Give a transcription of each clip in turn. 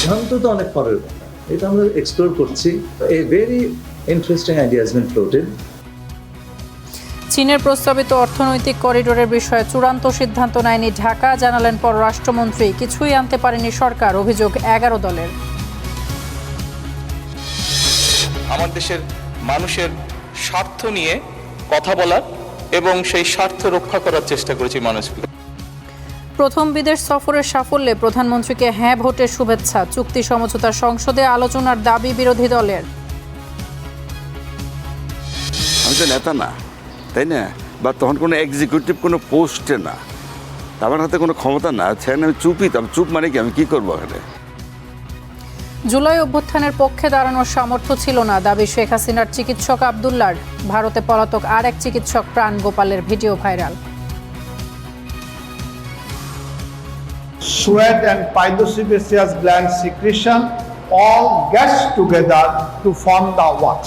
সিদ্ধান্ত তো অনেক পরের কথা, এটা আমরা এক্সপ্লোর করছি। A very interesting idea has been floated. চীনের প্রস্তাবিত অর্থনৈতিক করিডোরের বিষয়ে চূড়ান্ত সিদ্ধান্ত নেয়নি ঢাকা, জানালেন পররাষ্ট্রমন্ত্রী। কিছুই আনতে পারেনি সরকার, অভিযোগ 11 দলের। আমার দেশের মানুষের স্বার্থ নিয়ে কথা বলার এবং সেই স্বার্থ রক্ষা করার চেষ্টা করেছি মানুষকে। প্রথম বিদেশ সফরের সাফল্যে প্রধানমন্ত্রীকে হ্যাঁ ভোটের শুভেচ্ছা। চুক্তি সমঝোতা সংসদে আলোচনার দাবি বিরোধী দলের। আমি তো নেতা না, তাই না? বা তখন কোনো এক্সিকিউটিভ কোনো পোস্টে না, আমার হাতে কোনো ক্ষমতা না, সেখানে আমি চুপই। তবে চুপ মানে কি, আমি কি করবো এখানে? জুলাই অভ্যুত্থানের পক্ষে দাঁড়ানোর সামর্থ্য ছিল না, দাবি শেখ হাসিনার চিকিৎসক আবদুল্লাহর। ভারতে পলাতক আর এক চিকিৎসক প্রাণ গোপালের video viral. Sweat and pilosebaceous gland secretion all gets together to form the wax.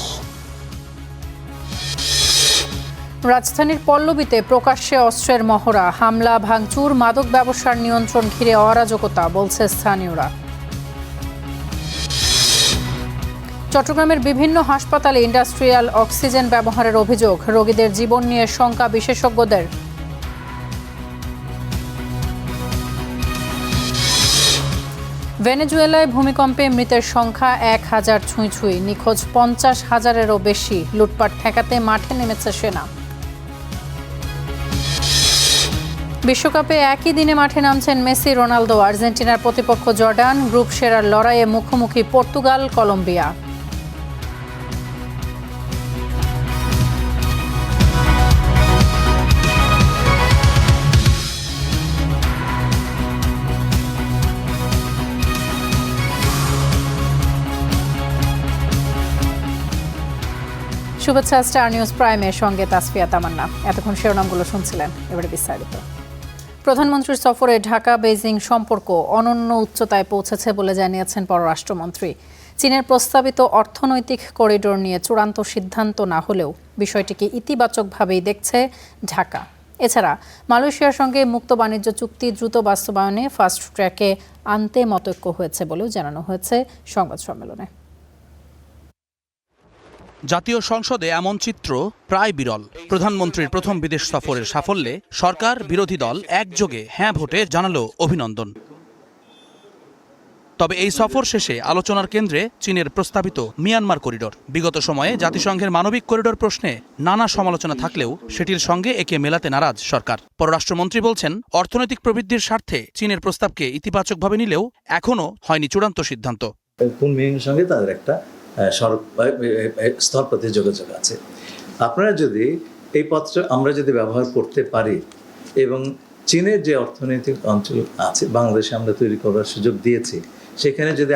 রাজধানীর পল্লবীতে প্রকাশ্যে অস্ত্রের মহড়া, হামলা ভাঙচুর, মাদক ব্যবসার নিয়ন্ত্রণ ঘিরে অরাজকতা, বলছে স্থানীয়রা। চট্টগ্রামের বিভিন্ন হাসপাতালে ইন্ডাস্ট্রিয়াল অক্সিজেন ব্যবহারের অভিযোগ, রোগীদের জীবন নিয়ে শঙ্কা বিশেষজ্ঞদের। ভেনেজুয়েলায় ভূমিকম্পে মৃতের সংখ্যা 1000 ছুঁই, নিখোঁজ 50,000-এরও বেশি। লুটপাট ঠেকাতে মাঠে নেমেছে সেনা। বিশ্বকাপে একই দিনে মাঠে নামছেন মেসি, রোনালদো। আর্জেন্টিনার প্রতিপক্ষ জর্ডান, গ্রুপ সেরার লড়াইয়ে মুখোমুখি পর্তুগাল, কলম্বিয়া। শুভেচ্ছা স্টার নিউজ প্রাইমের সঙ্গে তাসফিয়া তামান্না। এতক্ষণ শিরোনামগুলো শুনছিলেন, এবারে বিস্তারিত। প্রধানমন্ত্রীর সফরে ঢাকা বেইজিং সম্পর্ক অনন্য উচ্চতায় পৌঁছেছে বলে জানিয়েছেন পররাষ্ট্রমন্ত্রী। চীনের প্রস্তাবিত অর্থনৈতিক করিডোর নিয়ে চূড়ান্ত সিদ্ধান্ত না হলেও বিষয়টিকে ইতিবাচকভাবেই দেখছে ঢাকা। এছাড়া মালয়েশিয়ার সঙ্গে মুক্ত বাণিজ্য চুক্তি দ্রুত বাস্তবায়নে ফাস্ট ট্র্যাকে আনতে মতৈক্য হয়েছে বলেও জানানো হয়েছে সংবাদ সম্মেলনে। জাতীয় সংসদে এমন চিত্র প্রায় বিরল। প্রধানমন্ত্রীর প্রথম বিদেশ সফরের সাফল্যে সরকার বিরোধী দল একযোগে হ্যাঁ ভোটে জানালো অভিনন্দন। তবে এই সফর শেষে আলোচনার কেন্দ্রে চীনের প্রস্তাবিত মিয়ানমার করিডোর। বিগত সময়ে জাতিসংঘের মানবিক করিডোর প্রশ্নে নানা সমালোচনা থাকলেও সেটির সঙ্গে একে মেলাতে নারাজ সরকার। পররাষ্ট্রমন্ত্রী বলছেন, অর্থনৈতিক প্রবৃদ্ধির স্বার্থে চীনের প্রস্তাবকে ইতিবাচকভাবে নিলেও এখনও হয়নি চূড়ান্ত সিদ্ধান্ত। কোন মিয়ানমারের সঙ্গে তাদের একটা স্থলপথে যোগাযোগ আছে। আপনারা যদি এই পথটা আমরা যদি ব্যবহার করতে পারি এবং চীনের যে অর্থনৈতিক অঞ্চল আছে বাংলাদেশে আমরা তৈরি করার সুযোগ দিয়েছি, সেখানে যদি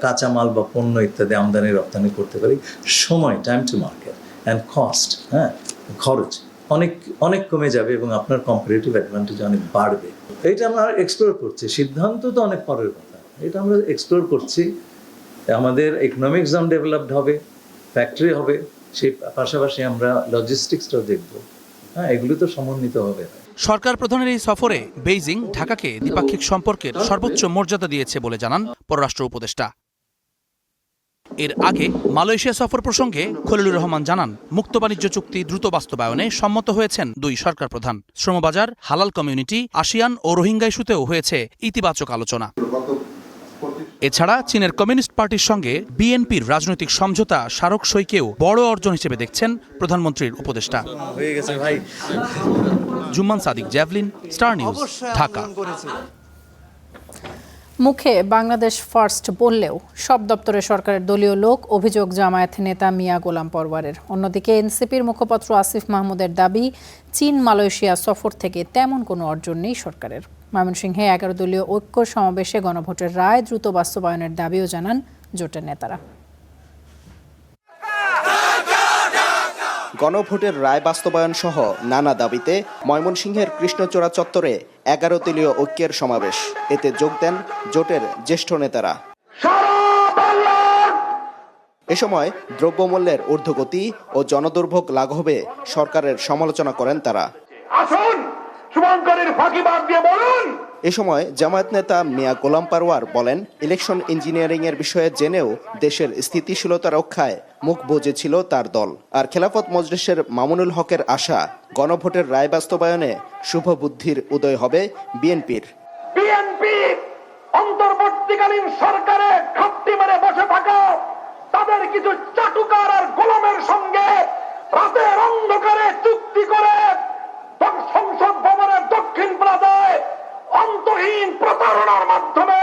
কাঁচামাল বা পণ্য ইত্যাদি আমদানি রপ্তানি করতে পারি, সময় time to market and cost, খরচ অনেক কমে যাবে এবং আপনার কম্পারেটিভ অ্যাডভান্টেজ অনেক বাড়বে। এইটা আমরা এক্সপ্লোর করছি। সিদ্ধান্ত তো অনেক পরের কথা, এটা আমরা এক্সপ্লোর করছি। আমাদের ইকোনমিক জোন ডেভেলপড হবে, ফ্যাক্টরি হবে, সেই পাশাপাশি আমরা লজিস্টিক্সটাও দেখবো। এগুলো তো সমন্বিত হবে। সরকার প্রধানের এই সফরে বেইজিং ঢাকাকে দ্বিপাক্ষিক সম্পর্কের সর্বোচ্চ মর্যাদা দিয়েছে বলে জানান পররাষ্ট্র উপদেষ্টা। এর আগে মালয়েশিয়া সফর প্রসঙ্গে খলিলুর রহমান জানান, মুক্ত বাণিজ্য চুক্তি দ্রুত বাস্তবায়নে সম্মত হয়েছেন দুই সরকার প্রধান। শ্রমবাজার, হালাল কমিউনিটি, আসিয়ান ও রোহিঙ্গা ইস্যুতেও হয়েছে ইতিবাচক আলোচনা। এছাড়া চীনের কমিউনিস্ট পার্টির সঙ্গে বিএনপির রাজনৈতিক সমঝোতা স্মারক সইকেও বড় অর্জন হিসেবে দেখছেন প্রধানমন্ত্রীর উপদেষ্টা। জুম্মান সাদিক, জ্যাভলিন, স্টার নিউজ, ঢাকা। মুখে বাংলাদেশ ফার্স্ট বললেও সব দপ্তরে সরকারের দলীয় লোক, অভিযোগ জামায়াত নেতা মিয়া গোলাম পরওয়ারের। অন্যদিকে এনসিপির মুখপাত্র আসিফ মাহমুদের দাবি, চীন মালয়েশিয়া সফর থেকে তেমন কোনো অর্জন নেই সরকারের। ময়মনসিংহে 11 দলীয় ঐক্য সমাবেশে গণভোটের রায় দ্রুত বাস্তবায়নের দাবিও জানান জোটের নেতারা। গণভোটের রায় বাস্তবায়ন সহ নানা দাবিতে ময়মনসিংহের কৃষ্ণচূড়া চত্বরে 11 দলীয় ঐক্যের সমাবেশ। এতে যোগ দেন জোটের জ্যেষ্ঠ নেতারা। এ সময় দ্রব্যমূল্যের ঊর্ধ্বগতি ও জনদুর্ভোগ লাঘবে সরকারের সমালোচনা করেন তারা। এ সময় জামায়াত নেতা মিয়া গোলাম পারওয়ার বলেন, ইলেকশন ইঞ্জিনিয়ারিংয়ের বিষয়ে জেনেও দেশের স্থিতিশীলতা রক্ষায় মুখ বুজেছিল তার দল। আর খেলাফত মজলিসের মামুনুল হকের আশা, গণভোটের রায় বাস্তবায়নে শুভ বুদ্ধির উদয় হবে বিএনপির। বিএনপি অন্তর্বর্তীকালীন সরকারে ঘাপটি মেরে বসে থাকা তাদের কিছু চাটুকার আর গোলামের সঙ্গে রাতের অন্ধকারে চুক্তি করে সংসদ ভবনের দক্ষিণ প্লাজায় অন্তহীন প্রতারণার মাধ্যমে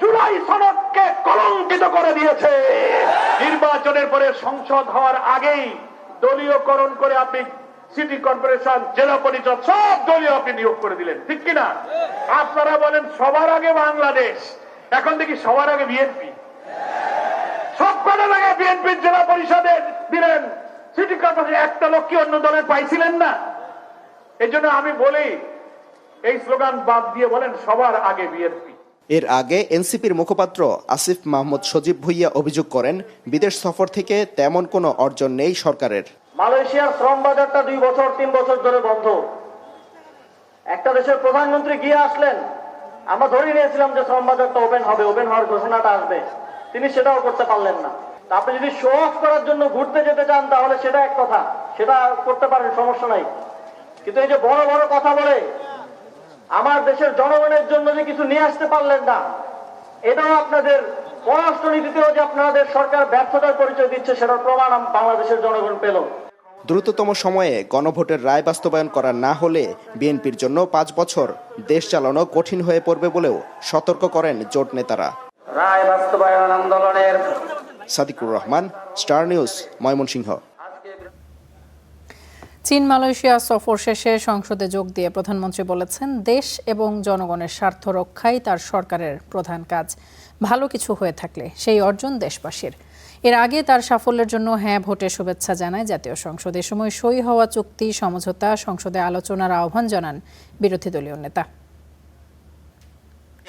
জুলাই সনদকে কলঙ্কিত করে দিয়েছে। নির্বাচনের পরে সংসদ হওয়ার আগেই দলীয়করণ করে আপনি সিটি কর্পোরেশন, জেলা পরিষদ সব দলীয় আপনি নিয়োগ করে দিলেন, ঠিক কিনা? আপনারা বলেন সবার আগে বাংলাদেশ, এখন দেখি সবার আগে বিএনপি। সব কটা জায়গায় বিএনপির জেলা পরিষদে দিলেন, সিটি কর্পোরেশন একটা লোক কি অন্য দলের পাইছিলেন না? এই জন্য আমি বলি এই স্লোগান বাদ দিয়ে বলেন সবার আগে বিএনপি। এর আগে এনসিপির মুখপাত্র আসিফ মাহমুদ সজীব ভুইয়া অভিযোগ করেন, বিদেশ সফর থেকে তেমন কোনো অর্জন নেই সরকারের। মালয়েশিয়ার শ্রম বাজারটা 2 বছর 3 বছর ধরে বন্ধ। একটা দেশের প্রধানমন্ত্রী গিয়ে আসলেন, আমরা ধরে নিয়েছিলাম যে শ্রম বাজারটা ওপেন হবে, ওপেন হওয়ার ঘোষণাটা আসবে, তিনি সেটাও করতে পারলেন না। আপনি যদি শো অফ করার জন্য ঘুরতে যেতে চান তাহলে সেটা এক কথা, সেটা করতে পারেন, সমস্যা নাই। কিন্তু এই যে বড় বড় কথা বলে আমার দেশের জনগণের জন্য যে কিছু নিয়ে আসতে পারলেন না, এটাও আপনাদের পররাষ্ট্রনীতিতেও যে আপনাদের সরকার ব্যর্থতার পরিচয় দিচ্ছে সেটার প্রমাণ বাংলাদেশের জনগণ পেল। দ্রুততম সময়ে গণভোটের রায় বাস্তবায়ন করা না হলে বিএনপির জন্য 5 বছর দেশ চালানো কঠিন হয়ে পড়বে বলেও সতর্ক করেন জোট নেতারা। রায় বাস্তবায়ন আন্দোলনের সাদিকুর রহমান, স্টার নিউজ, ময়মনসিংহ। চীন মালয়েশিয়া সফর শেষে সংসদে যোগ দিয়ে প্রধানমন্ত্রী বলেছেন, দেশ এবং জনগণের স্বার্থ রক্ষাই তার সরকারের প্রধান কাজ। ভালো কিছু হয়ে থাকলে সেই অর্জন দেশবাসীর। এর আগে তার সাফল্যের জন্য হ্যাঁ ভোটে শুভেচ্ছা জানায় জাতীয় সংসদ। এ সময় সই হওয়া চুক্তি সমঝোতা সংসদে আলোচনার আহ্বান জানান বিরোধী দলীয় নেতা।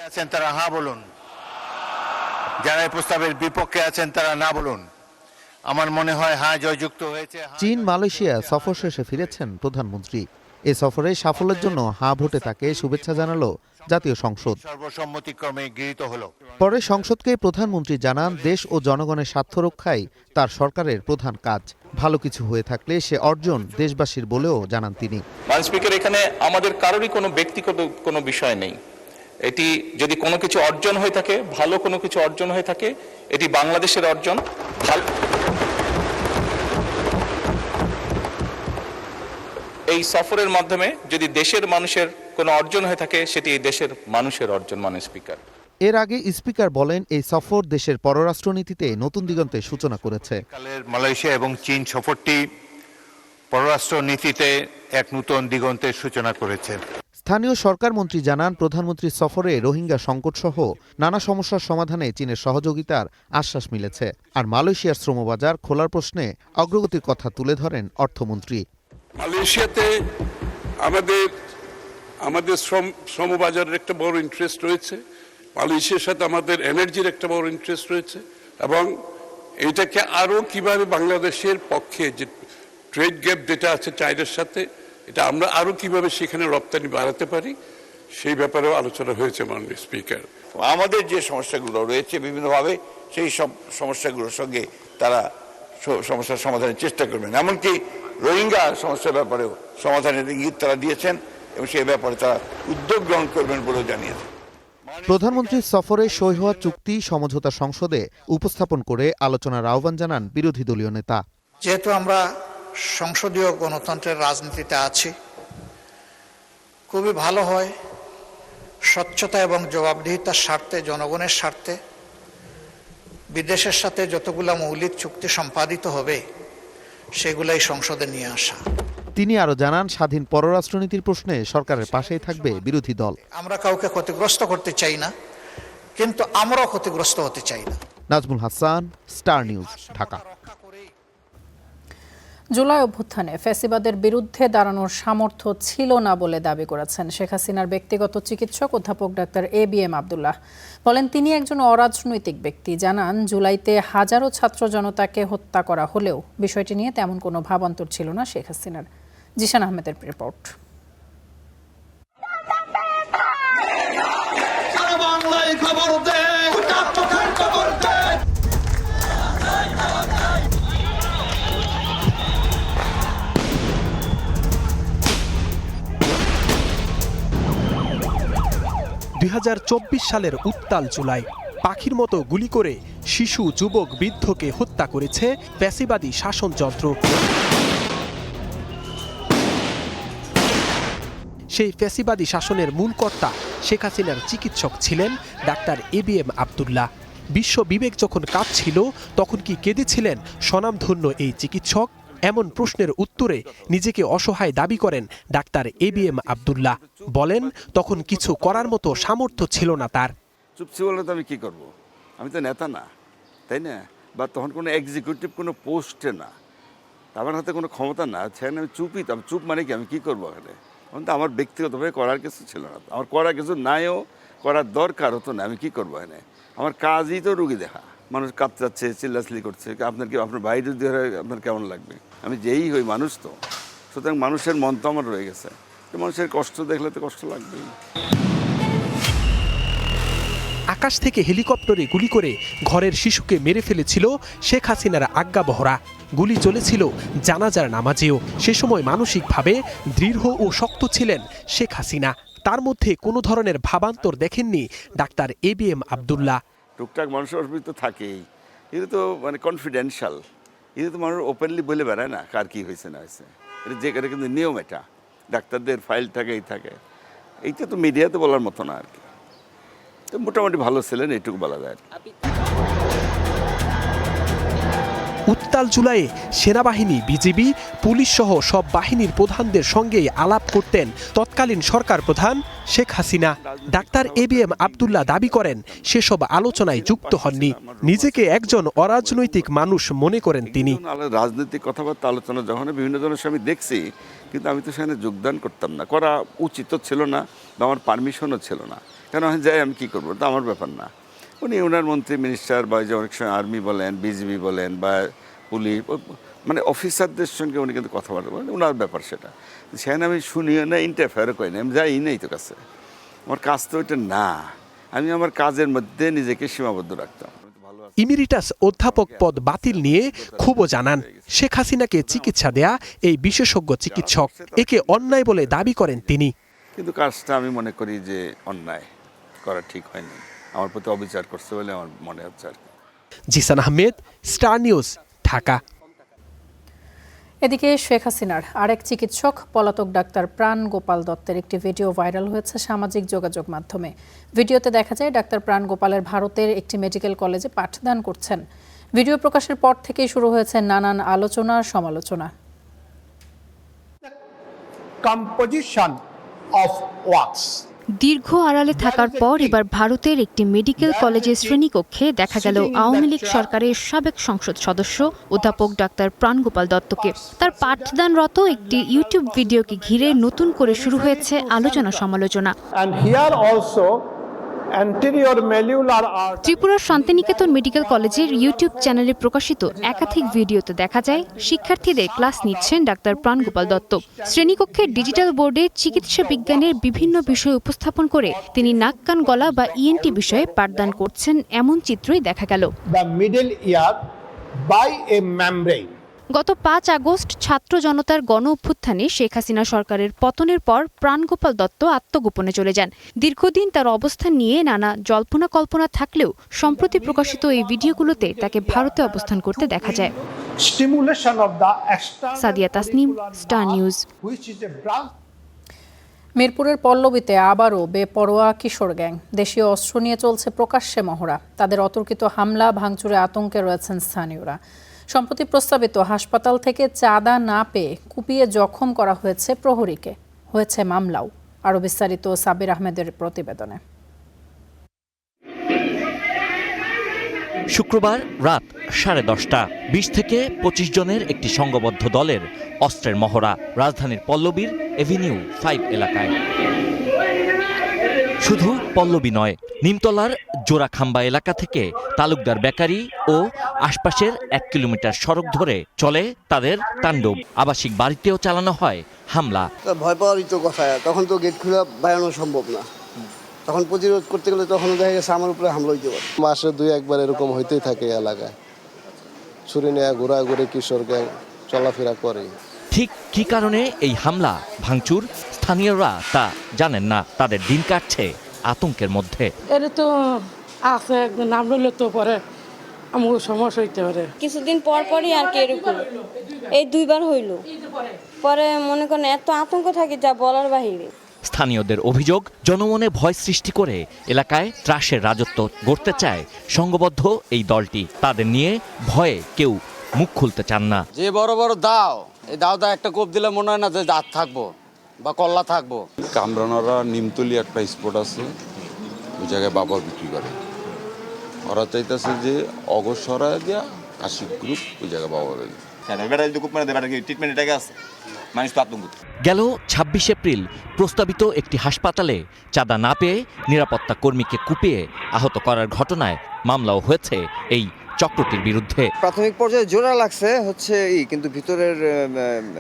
আছেন তারা হ্যাঁ বলুন, যারা এই প্রস্তাবের বিপক্ষে আছেন তারা না বলুন। আমার মনে হয় হ্যাঁ জয়যুক্ত হয়েছে। চীন মালয়েশিয়া সফর শেষে ফিরেছেন প্রধানমন্ত্রী। এ সফরে সাফল্যের জন্য হ্যাঁ ভোটে তাকে শুভেচ্ছা জানালো জাতীয় সংসদ। সর্বসম্মতিক্রমে গৃহীত হলো। পরে সংসদকে প্রধানমন্ত্রী জানান, দেশ ও জনগণের স্বার্থ রক্ষাই তার সরকারের প্রধান কাজ। ভালো কিছু হয়ে থাকলে সে অর্জন দেশবাসীর বলেও জানান তিনি। মাননীয় স্পিকার, এখানে আমাদের কারোরই কোনো ব্যক্তিগত কোনো বিষয় নেই। এটি যদি কোনো কিছু অর্জন হয়ে থাকে, ভালো কোনো কিছু অর্জন হয়ে থাকে, এটি বাংলাদেশের অর্জন। এই সফরের মাধ্যমে যদি দেশের মানুষের কোনো অর্জন হয়ে থাকে, সেটি এই দেশের মানুষের অর্জন। মাননীয় স্পিকার, এর আগে স্পিকার বলেন, এই সফর দেশের পররাষ্ট্রনীতিতে নতুন দিগন্তের সূচনা করেছে। মালয়েশিয়া এবং চীন সফরটি পররাষ্ট্র নীতিতে এক নতুন দিগন্তের সূচনা করেছে। স্থানীয় সরকার মন্ত্রী জানান, প্রধানমন্ত্রীর সফরে রোহিঙ্গা সংকট সহ নানা সমস্যার সমাধানে চীনের সহযোগিতার আশ্বাস মিলেছে। আর মালয়েশিয়ার শ্রমবাজার খোলার প্রশ্নে অগ্রগতির কথা তুলে ধরেন অর্থমন্ত্রী। মালয়েশিয়াতে আমাদের শ্রমবাজারের একটা বড় ইন্টারেস্ট রয়েছে, মালয়েশিয়ার সাথে আমাদের এনার্জির একটা বড় ইন্টারেস্ট রয়েছে, এবং এটাকে আরো কিভাবে বাংলাদেশের পক্ষে যে ট্রেড গ্যাপ যেটা আছে চাইনার সাথে, এটা আমরা আরো কিভাবে সেখানে রপ্তানি বাড়াতে পারি সেই ব্যাপারেও আলোচনা হয়েছে মাননীয় স্পিকার। আমাদের যে সমস্যাগুলো রয়েছে বিভিন্নভাবে সেই সব সমস্যাগুলোর সঙ্গে তারা সমস্যার সমাধানের চেষ্টা করবেন। এমনকি রোহিঙ্গা সমস্যার ব্যাপারেও সমাধানের ইঙ্গিত তারা দিয়েছেন এবং সেই ব্যাপারে তারা উদ্যোগ গ্রহণ করবেন বলেও জানিয়েছেন। প্রধানমন্ত্রীর সফরে সই হওয়া চুক্তি সমঝোতা সংসদে উপস্থাপন করে আলোচনার আহ্বান জানান বিরোধী দলীয় নেতা। যেহেতু আমরা সংসদীয় গণতন্ত্রের রাজনীতিতে আছি, খুবই ভালো হয় স্বচ্ছতা এবং জবাবদিহিতার স্বার্থে, জনগণের স্বার্থে বিদেশের সাথে যতগুলা মৌলিক চুক্তি সম্পাদিত হবে সেগুলাই সংসদে নিয়ে আসা। তিনি আরো জানান, স্বাধীন পররাষ্ট্রনীতির প্রশ্নে সরকারের পাশেই থাকবে বিরোধী দল। আমরা কাউকে ক্ষতিগ্রস্ত করতে চাই না, কিন্তু আমরাও ক্ষতিগ্রস্ত হতে চাই না। Nazmul Hasan, star news, Dhaka. জুলাই অভ্যুত্থানে ফ্যাসিবাদের বিরুদ্ধে দাঁড়ানোর সামর্থ্য ছিল না বলে দাবি করেছেন শেখ হাসিনার ব্যক্তিগত চিকিৎসক অধ্যাপক ডাক্তার ABM আব্দুল্লাহ। বলেন, তিনি একজন অরাজনৈতিক ব্যক্তি। জানান, জুলাইতে হাজারো ছাত্র জনতাকে হত্যা করা হলেও বিষয়টি নিয়ে তেমন কোনো ভাবান্তর ছিল না শেখ হাসিনার। জিশান আহমেদের রিপোর্ট। 2024 সালের উত্তাল জুলাই পাখির মতো গুলি করে শিশু যুবক বৃদ্ধকে হত্যা করেছে ফ্যাসিবাদী শাসনযন্ত্র। সেই ফ্যাসিবাদী শাসনের মূল কর্তা শেখ হাসিনার চিকিৎসক ছিলেন ডাক্তার ABM আব্দুল্লাহ। বিশ্ব বিবেক যখন কাঁপছিল তখন কি কেঁদেছিলেন স্বনামধন্য এই চিকিৎসক? এমন প্রশ্নের উত্তরে নিজেকে অসহায় দাবি করেন ডাক্তার ABM আব্দুল্লাহ। বলেন তখন কিছু করার মতো সামর্থ্য ছিল না তার। চুপসি বললে তো আমি কি করব? আমি তো নেতা না, তাই না? বা তখন কোনো এক্সিকিউটিভ কোনো পোস্টে না, আমার হাতে কোনো ক্ষমতা না, সেখানে আমি চুপই। আমি চুপ মানে কি, আমি কী করবো এখানে? তখন তো আমার ব্যক্তিগতভাবে করার কিছু ছিল না, আমার করার কিছু নাইও, করার দরকার হতো না। আমি কি করবো এখানে? আমার কাজই তো রুগী দেখা। মানুষ কাঁপচাচ্ছে, চিল্লাচিল্লি করছে, আপনার কি, আপনার বাইরে যদি হয় আপনার কেমন লাগবে? আমি যেই হই মানুষ, তো সুতরাং মানুষের মন তো আমার রয়ে গেছে, মানুষের কষ্ট দেখলে তো কষ্ট লাগবেই। আকাশ থেকে হেলিকপ্টারে গুলি করে ঘরের শিশুকে মেরে ফেলেছিল শেখ হাসিনার আজ্ঞাবহরা। গুলি চলেছিল জানাজার নামাজেও। সে সময় মানসিকভাবে দৃঢ় ও শক্ত ছিলেন শেখ হাসিনা। তার মধ্যে কোনো ধরনের ভাবান্তর দেখেননি ডাক্তার ABM আব্দুল্লাহ। টুকটাক মানুষের অসুবিধা তো থাকেই, এটা তো মানে কনফিডেন্সিয়াল, এটা তো মানুষ ওপেনলি বলে বেড়ায় না কার কী হয়েছে না হয়েছে। এটা কিন্তু নিয়ম, এটা ডাক্তারদের ফাইল থাকে, এই থাকে। এইটা তো মিডিয়াতে বলার মতো না আর কি। তো মোটামুটি ভালো ছিলেন, এইটুকু বলা যায়। উত্তাল জুলাইয়ে সেনাবাহিনী, বিজিবি, পুলিশ সহ সব বাহিনীর প্রধানদের সঙ্গেই আলাপ করতেন তৎকালীন সরকার প্রধান শেখ হাসিনা। ডাক্তার ABM আব্দুল্লাহ দাবি করেন সেসব আলোচনায় যুক্ত হননি। নিজেকে একজন অরাজনৈতিক মানুষ মনে করেন তিনি। রাজনৈতিক কথাবার্তা আলোচনা যখন বিভিন্ন জনের সঙ্গে দেখছি, কিন্তু আমি তো সেখানে যোগদান করতাম না, করা উচিত ছিল না, বা আমার পারমিশনও ছিল না। কেন যাই আমি কী করবো, তো আমার ব্যাপার না। উনি ওনার মন্ত্রী, মিনিস্টার, বা যে অনেক সময় আর্মি বলেন, বিজিবি বলেন, বা পুলিশ, মানে অফিসারদের সঙ্গে উনি কিন্তু কথাবার্তা বলেন, ওনার ব্যাপার সেটা। সেখানে আমি শুনিও না, ইন্টারফেয়ারও করি না, আমি যাই নাই তো কাছে। আমার কাজ তো ওইটা না, আমি আমার কাজের মধ্যে নিজেকে সীমাবদ্ধ রাখতাম। ইমিরিটাস অধ্যাপক পদ বাতিল নিয়ে ক্ষোভও জানান শেখ হাসিনাকে চিকিৎসা দেয়া এই বিশেষজ্ঞ চিকিৎসক। একে অন্যায় বলে দাবি করেন তিনি। কিন্তু কাজটা আমি মনে করি যে অন্যায় করা ঠিক হয়নি, আমার প্রতি অবিচার করছে বলে আমার মনে হচ্ছে আর কি। Zisan Ahmed, star news, Dhaka. এদিকে শেখ হাসিনার আরেক চিকিৎসক পলাতক ডাক্তার প্রাণ গোপাল দত্তের একটি ভিডিও ভাইরাল হয়েছে সামাজিক যোগাযোগ মাধ্যমে। ভিডিওতে দেখা যায় ডাক্তার প্রাণ গোপালের ভারতের একটি মেডিকেল কলেজে পাঠদান করছেন। ভিডিও প্রকাশের পর থেকেই শুরু হয়েছে নানান আলোচনা সমালোচনা। Composition of works. দীর্ঘ আড়ালে থাকার পর এবার ভারতের একটি মেডিকেল কলেজের শ্রেণীকক্ষে দেখা গেল আওয়ামী লীগ সরকারের সাবেক সংসদ সদস্য অধ্যাপক ডাক্তার প্রাণ গোপাল দত্তকে। তার পাঠদানরত একটি ইউটিউব ভিডিওকে ঘিরে নতুন করে শুরু হয়েছে আলোচনা সমালোচনা। ত্রিপুরার শান্তিনিকেতন মেডিকেল কলেজের ইউটিউব চ্যানেলে প্রকাশিত একাধিক ভিডিওতে দেখা যায় শিক্ষার্থীদের ক্লাস নিচ্ছেন ডাক্তার প্রাণ গোপাল দত্ত। শ্রেণীকক্ষের ডিজিটাল বোর্ডে চিকিৎসা বিজ্ঞানের বিভিন্ন বিষয় উপস্থাপন করে তিনি নাক কান গলা বা ENT বিষয়ে পাঠদান করছেন, এমন চিত্রই দেখা গেল। গত 5 আগস্ট ছাত্র জনতার গণ অভ্যুত্থানে শেখ হাসিনা সরকারের পতনের পর প্রাণগোপাল দত্ত আত্মগোপনে চলে যান। দীর্ঘদিন তার অবস্থান নিয়ে নানা জল্পনা কল্পনা থাকলেও সম্প্রতি প্রকাশিত এই ভিডিওগুলোতে তাকে ভারতে অবস্থান করতে দেখা যায়। Sadia Tasnim, star news. মিরপুরের পল্লবীতে আবারও বেপরোয়া কিশোর গ্যাং। দেশীয় অস্ত্র নিয়ে চলছে প্রকাশ্যে মহড়া। তাদের অতর্কিত হামলা ভাঙচুরে আতঙ্কে রয়েছেন স্থানীয়রা। সম্প্রতি প্রস্তাবিত হাসপাতাল থেকে চাঁদা না পেয়ে কুপিয়ে জখম করা হয়েছে প্রহরীকে। হয়েছে মামলাও। আরও বিস্তারিত সাবির আহমেদের প্রতিবেদনে। শুক্রবার রাত 10:30টা 20 থেকে 25 জনের একটি সংঘবদ্ধ দলের অস্ত্রের মহড়া রাজধানীর পল্লবীর এভিনিউ 5 এলাকায়। শুধু পল্লবী নয়, নিমতলার জোড়াখাম্বা এলাকা থেকে তালুকদার বেকারি ও আশপাশের 1 কিলোমিটার সড়ক ধরে চলে তাদের তাণ্ডব। আবাসিক বাড়িতেও চালানো হয় হামলা। ভয় পাওয়ারই তো কথা, তখন তো গেট খুলে বাড়ানো সম্ভব না। তখন প্রতিরোধ করতে গেলে তখন দেখা গেছে আমার উপরে হামলা হইতে পারে। মাসে 2-1 এরকম হইতেই থাকে এলাকায়। ছুরি নিয়ে ঘোরাঘুরি কিশোর গ্যাং চলাফেরা করে। ঠিক কী কারণে এই হামলা ভাঙচুর স্থানীয়রা তা জানেন না। তাদের দিন কাটছে আতঙ্কের মধ্যে। এটা তো আছে একদিন নাম রইলে তো পরে আমার সমস্যা হইতে পারে। কিছুদিন পর পরই আর কি এরকম এই 2 বার হইল, পরে মনে করেন এত আতঙ্ক থাকে যা বলার বাহিরে। স্থানীয়দের অভিযোগ, জনমনে ভয় সৃষ্টি করে এলাকায় ত্রাসের রাজত্ব গড়তে চায় সংঘবদ্ধ এই দলটি। তাদের নিয়ে ভয়ে কেউ মুখ খুলতে চান না। যে বড় বড় দাও, এই দাওটা একটা কোপ দিলে মনে হয় না যে দাঁত থাকবো বা কল্লা থাকবো। কামরানারা নিমতলি একটা স্পট আছে, ওই জায়গায় বাবা বিক্রি করে। ওরা চাইতেছে যে অগসরায় দিয়া আশিক গ্রুপ ওই জায়গায় বাবা গেল 26 এপ্রিল প্রস্তাবিত একটি হাসপাতালে চাঁদা না পেয়ে নিরাপত্তা কর্মীকে কুপিয়ে আহত করার ঘটনায় মামলাও হয়েছে এই চক্রটির বিরুদ্ধে। প্রাথমিক পর্যায়ে জোড়া লাগছে হচ্ছে কিন্তু ভিতরের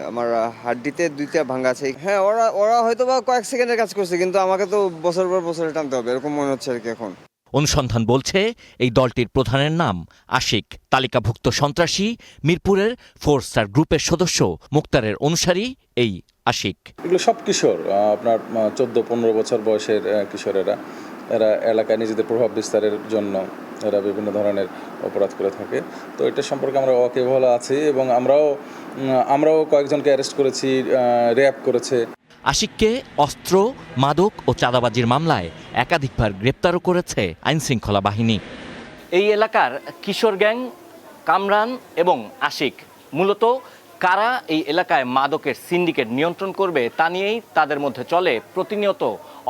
আমার হাড্ডিতে 2টা ভাঙা আছে। হ্যাঁ, ওরা হয়তো বা কয়েক সেকেন্ডের কাজ করছে, কিন্তু আমাকে তো বছর পর বছরে টানতে হবে এরকম মনে হচ্ছে আর কি। এখন অনুসন্ধান বলছে এই দলটির প্রধানের নাম আশিক, তালিকাভুক্ত সন্ত্রাসী, মিরপুরের 4 স্টার গ্রুপের সদস্য মুক্তারের অনুসারী এই আশিক। এগুলো সব কিশোর, আপনার 14-15 বছর বয়সের কিশোরেরা। এরা এলাকায় নিজেদের প্রভাব বিস্তারের জন্য এরা বিভিন্ন ধরনের অপরাধ করে থাকে। তো এটা সম্পর্কে আমরা ওয়াকিবহাল আছি এবং আমরাও কয়েকজনকে অ্যারেস্ট করেছি, র্যাব করেছে। আশিককে অস্ত্র, মাদক ও চাঁদাবাজির মামলায় একাধিকবার গ্রেপ্তারও করেছে আইনশৃঙ্খলা বাহিনী। এই এলাকার কিশোর গ্যাং কামরান এবং আশিক মূলত কারা এই এলাকায় মাদকের সিন্ডিকেট নিয়ন্ত্রণ করবে তা নিয়েই তাদের মধ্যে চলে প্রতিনিয়ত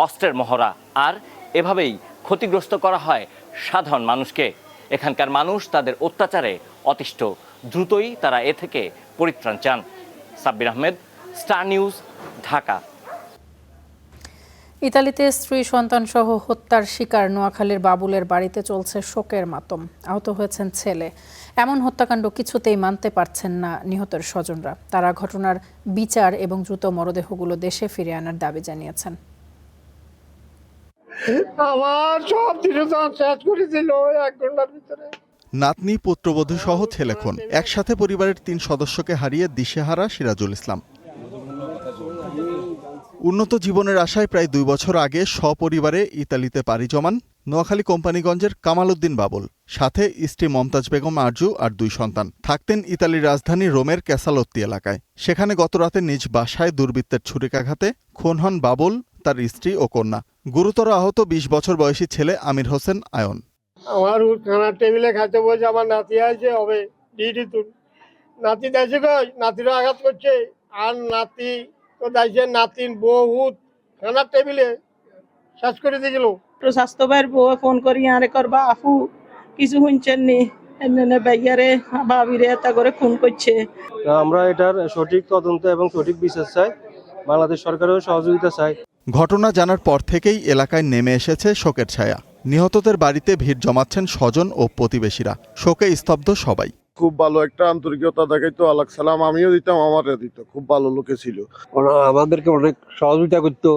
অস্ত্রের মহড়া। আর এভাবেই ক্ষতিগ্রস্ত করা হয় সাধারণ মানুষকে। এখানকার মানুষ তাদের অত্যাচারে অতিষ্ঠ, দ্রুতই তারা এ থেকে পরিত্রাণ চান। Sabbir Ahmed, star news, Dhaka. ইতালিতে স্ত্রী সন্তান সহ হত্যার শিকার নোয়াখালীর বাবুলের বাড়িতে চলছে শোকের মাতম। আহত হয়েছেন ছেলে। এমন হত্যাকাণ্ড কিছুতেই মানতে পারছেন না নিহতের স্বজনরা। তারা ঘটনার বিচার এবং দ্রুত মরদেহগুলো দেশে ফিরিয়ে আনার দাবি জানিয়েছেন। আমার সব জিনিস শেষ করে দিল 1 ঘন্টার ভিতরে। নাতনি, পুত্রবধূ সহ ছেলেখন একসাথে পরিবারের 3 সদস্যকে হারিয়ে দিশেহারা সিরাজুল ইসলাম। উন্নত জীবনের আশায় প্রায় 2 বছর আগে সপরিবারে ইতালিতে পাড়ি জমান নোয়াখালী কোম্পানিগঞ্জের কামাল উদ্দিন বাবুল, সাথে স্ত্রী মমতাজ বেগম আরজু আর 2 সন্তান। থাকতেন ইতালির রাজধানী রোমের ক্যাসালোত্তি এলাকায়। সেখানে গতরাতে নিজ বাসায় দুর্বৃত্তের ছুরিকাঘাতে খুন হন বাবুল, তার স্ত্রী ও কন্যা। গুরুতর আহত 20 বছর বয়সী ছেলে আমির হোসেন আয়ন। আমার খানার টেবিলে খাইতে বসে আমার নাতি আছে হবে ডিউটি তুল, নাতি দেশে কই নাতিরও আঘাত করছে, আর নাতি তো দাইছে নাতিন বহুত খানার টেবিলে শেষ করে দিয়েছিল। স্বাস্থ্য ভাইয়ের বউ ফোন করি আরে করবা আপু কিছু শুনছেন নি, এনে ভাইয়ারে ভাবিরে এটা করে খুন করছে। আমরা এটার সঠিক তদন্ত এবং সঠিক বিচার চাই, বাংলাদেশ সরকারের সহযোগিতা চাই। ঘটনা জানার পর থেকেই এলাকায় নেমে এসেছে শোকের ছায়া। নিহতদের বাড়িতে ভিড় জমাচ্ছেন স্বজন ও প্রতিবেশীরা। শোকে স্তব্ধ সবাই। খুব ভালো একটা আন্তরিকতা দেখাইতো, আলাক সালাম আমিও দিতাম, আমারও দিত। খুব ভালো লোকে ছিল, আমাদেরকে অনেক সহযোগিতা করতো।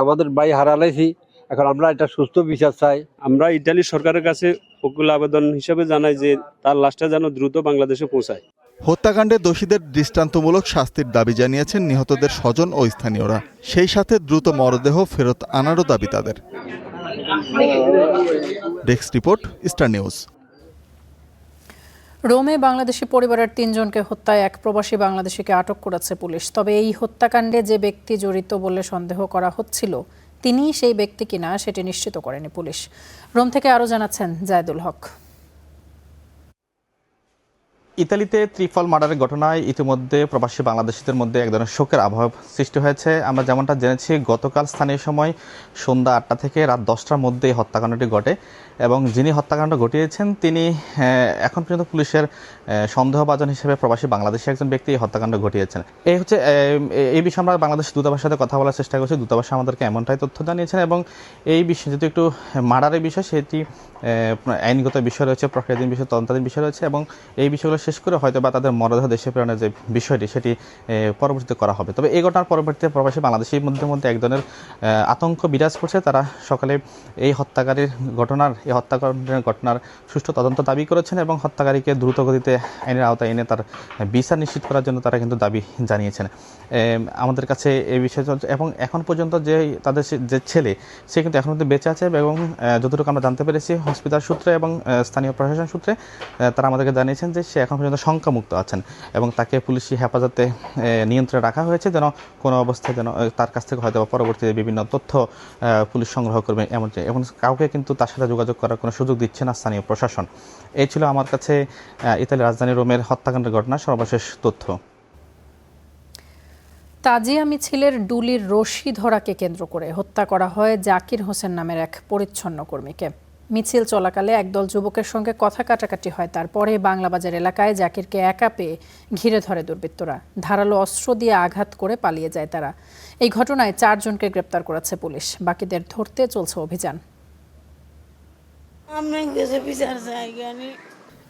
আমাদের ভাই হারালাইছি, এখন আমরা এটা সুস্থ বিচার চাই। আমরা ইতালি সরকারের কাছে ওকুল আবেদন হিসেবে জানাই যে তার লাশটা যেন দ্রুত বাংলাদেশে পৌঁছায়। হত্যাকাণ্ডে দোষীদের দৃষ্টান্তমূলক শাস্তির দাবি জানিয়েছেন নিহতদের স্বজন ও স্থানীয়রা। সেই সাথে দ্রুত মরদেহ ফেরত আনারও দাবি তাদের। Desk report, star news. রোমে বাংলাদেশি পরিবারের 3 জনকে হত্যায় এক প্রবাসী বাংলাদেশিকে আটক করেছে পুলিশ। তবে এই হত্যাকাণ্ডে যে ব্যক্তি জড়িত বলে সন্দেহ করা হচ্ছিল তিনি সেই ব্যক্তি কিনা সেটি নিশ্চিত করেনি পুলিশ। রোম থেকে আরও জানাচ্ছেন জায়দুল হক। ইতালিতে ত্রিফল মার্ডারের ঘটনায় ইতিমধ্যে প্রবাসী বাংলাদেশিদের মধ্যে এক ধরনের শোকের আবহাওয়া সৃষ্টি হয়েছে। আমরা যেমনটা জেনেছি, গতকাল স্থানীয় সময় সন্ধ্যা 8টা থেকে রাত 10টার মধ্যে এই হত্যাকাণ্ডটি ঘটে এবং যিনি হত্যাকাণ্ড ঘটিয়েছেন তিনি এখন পর্যন্ত পুলিশের সন্দেহভাজন হিসেবে প্রবাসী বাংলাদেশি একজন ব্যক্তি এই হত্যাকাণ্ড ঘটিয়েছেন। এই বিষয়ে আমরা বাংলাদেশ দূতাবাসের সাথে কথা বলার চেষ্টা করছি। দূতাবাস আমাদেরকে এমনটাই তথ্য জানিয়েছেন এবং এই বিষয়ে যেহেতু একটু মার্ডারের বিষয়, সেটি আইনগত বিষয় রয়েছে, প্রক্রিয়াধীন বিষয়, তদন্তাধীন বিষয় রয়েছে এবং এই বিষয়গুলো শেষ করে হয়তো বা তাদের মরদেহ দেশে প্রেরণের যে বিষয়টি সেটি পরবর্তীতে করা হবে। তবে এই ঘটনার পরবর্তীতে প্রবাসী বাংলাদেশির মধ্যে এক ধরনের আতঙ্ক বিরাজ করছে। তারা সকালে এই হত্যাকাণ্ডের ঘটনার সুষ্ঠু তদন্ত দাবি করেছেন এবং হত্যাকারীকে দ্রুত গতিতে আইনের আওতায় এনে তার বিচার নিশ্চিত করার জন্য তারা কিন্তু দাবি জানিয়েছেন। আমাদের কাছে এই বিষয়ে এবং এখন পর্যন্ত যে তাদের যে ছেলে সে কিন্তু এখন পর্যন্ত বেঁচে আছে এবং যতটুকু আমরা জানতে পেরেছি হসপিটাল সূত্রে এবং স্থানীয় প্রশাসন সূত্রে তারা আমাদেরকে জানিয়েছেন যে সে এখন পর্যন্ত শঙ্কামুক্ত আছেন এবং তাকে পুলিশি হেফাজতে নিয়ন্ত্রণে রাখা হয়েছে যেন কোনো অবস্থায় যেন তার কাছ থেকে হয়তো পরবর্তীতে বিভিন্ন তথ্য পুলিশ সংগ্রহ করবে এমনকি এবং কাউকে কিন্তু তার সাথে যোগাযোগ করার কোনো সুযোগ দিচ্ছে না স্থানীয় প্রশাসন। এই ছিল আমার কাছে ইতালির রাজধানী রোমের হত্যাকাণ্ডের ঘটনার সর্বশেষ তথ্য। তাজিয়া মিছিলের ডুলির রশি ধরাকে কেন্দ্র করে হত্যা করা হয় জাকির হোসেন নামের এক পরিচ্ছন্ন কর্মীকে। মিছিল চলাকালে একদল যুবকের সঙ্গে কথা কাটাকাটি হয়। তারপরে বাংলাবাজার এলাকায় জাকিরকে একা পেয়ে ঘিরে ধরে দুর্বৃত্তরা। ধারালো অস্ত্র দিয়ে আঘাত করে পালিয়ে যায় তারা। এই ঘটনায় 4 জনকে গ্রেপ্তার করেছে পুলিশ। বাকিদের ধরতে চলছে অভিযান।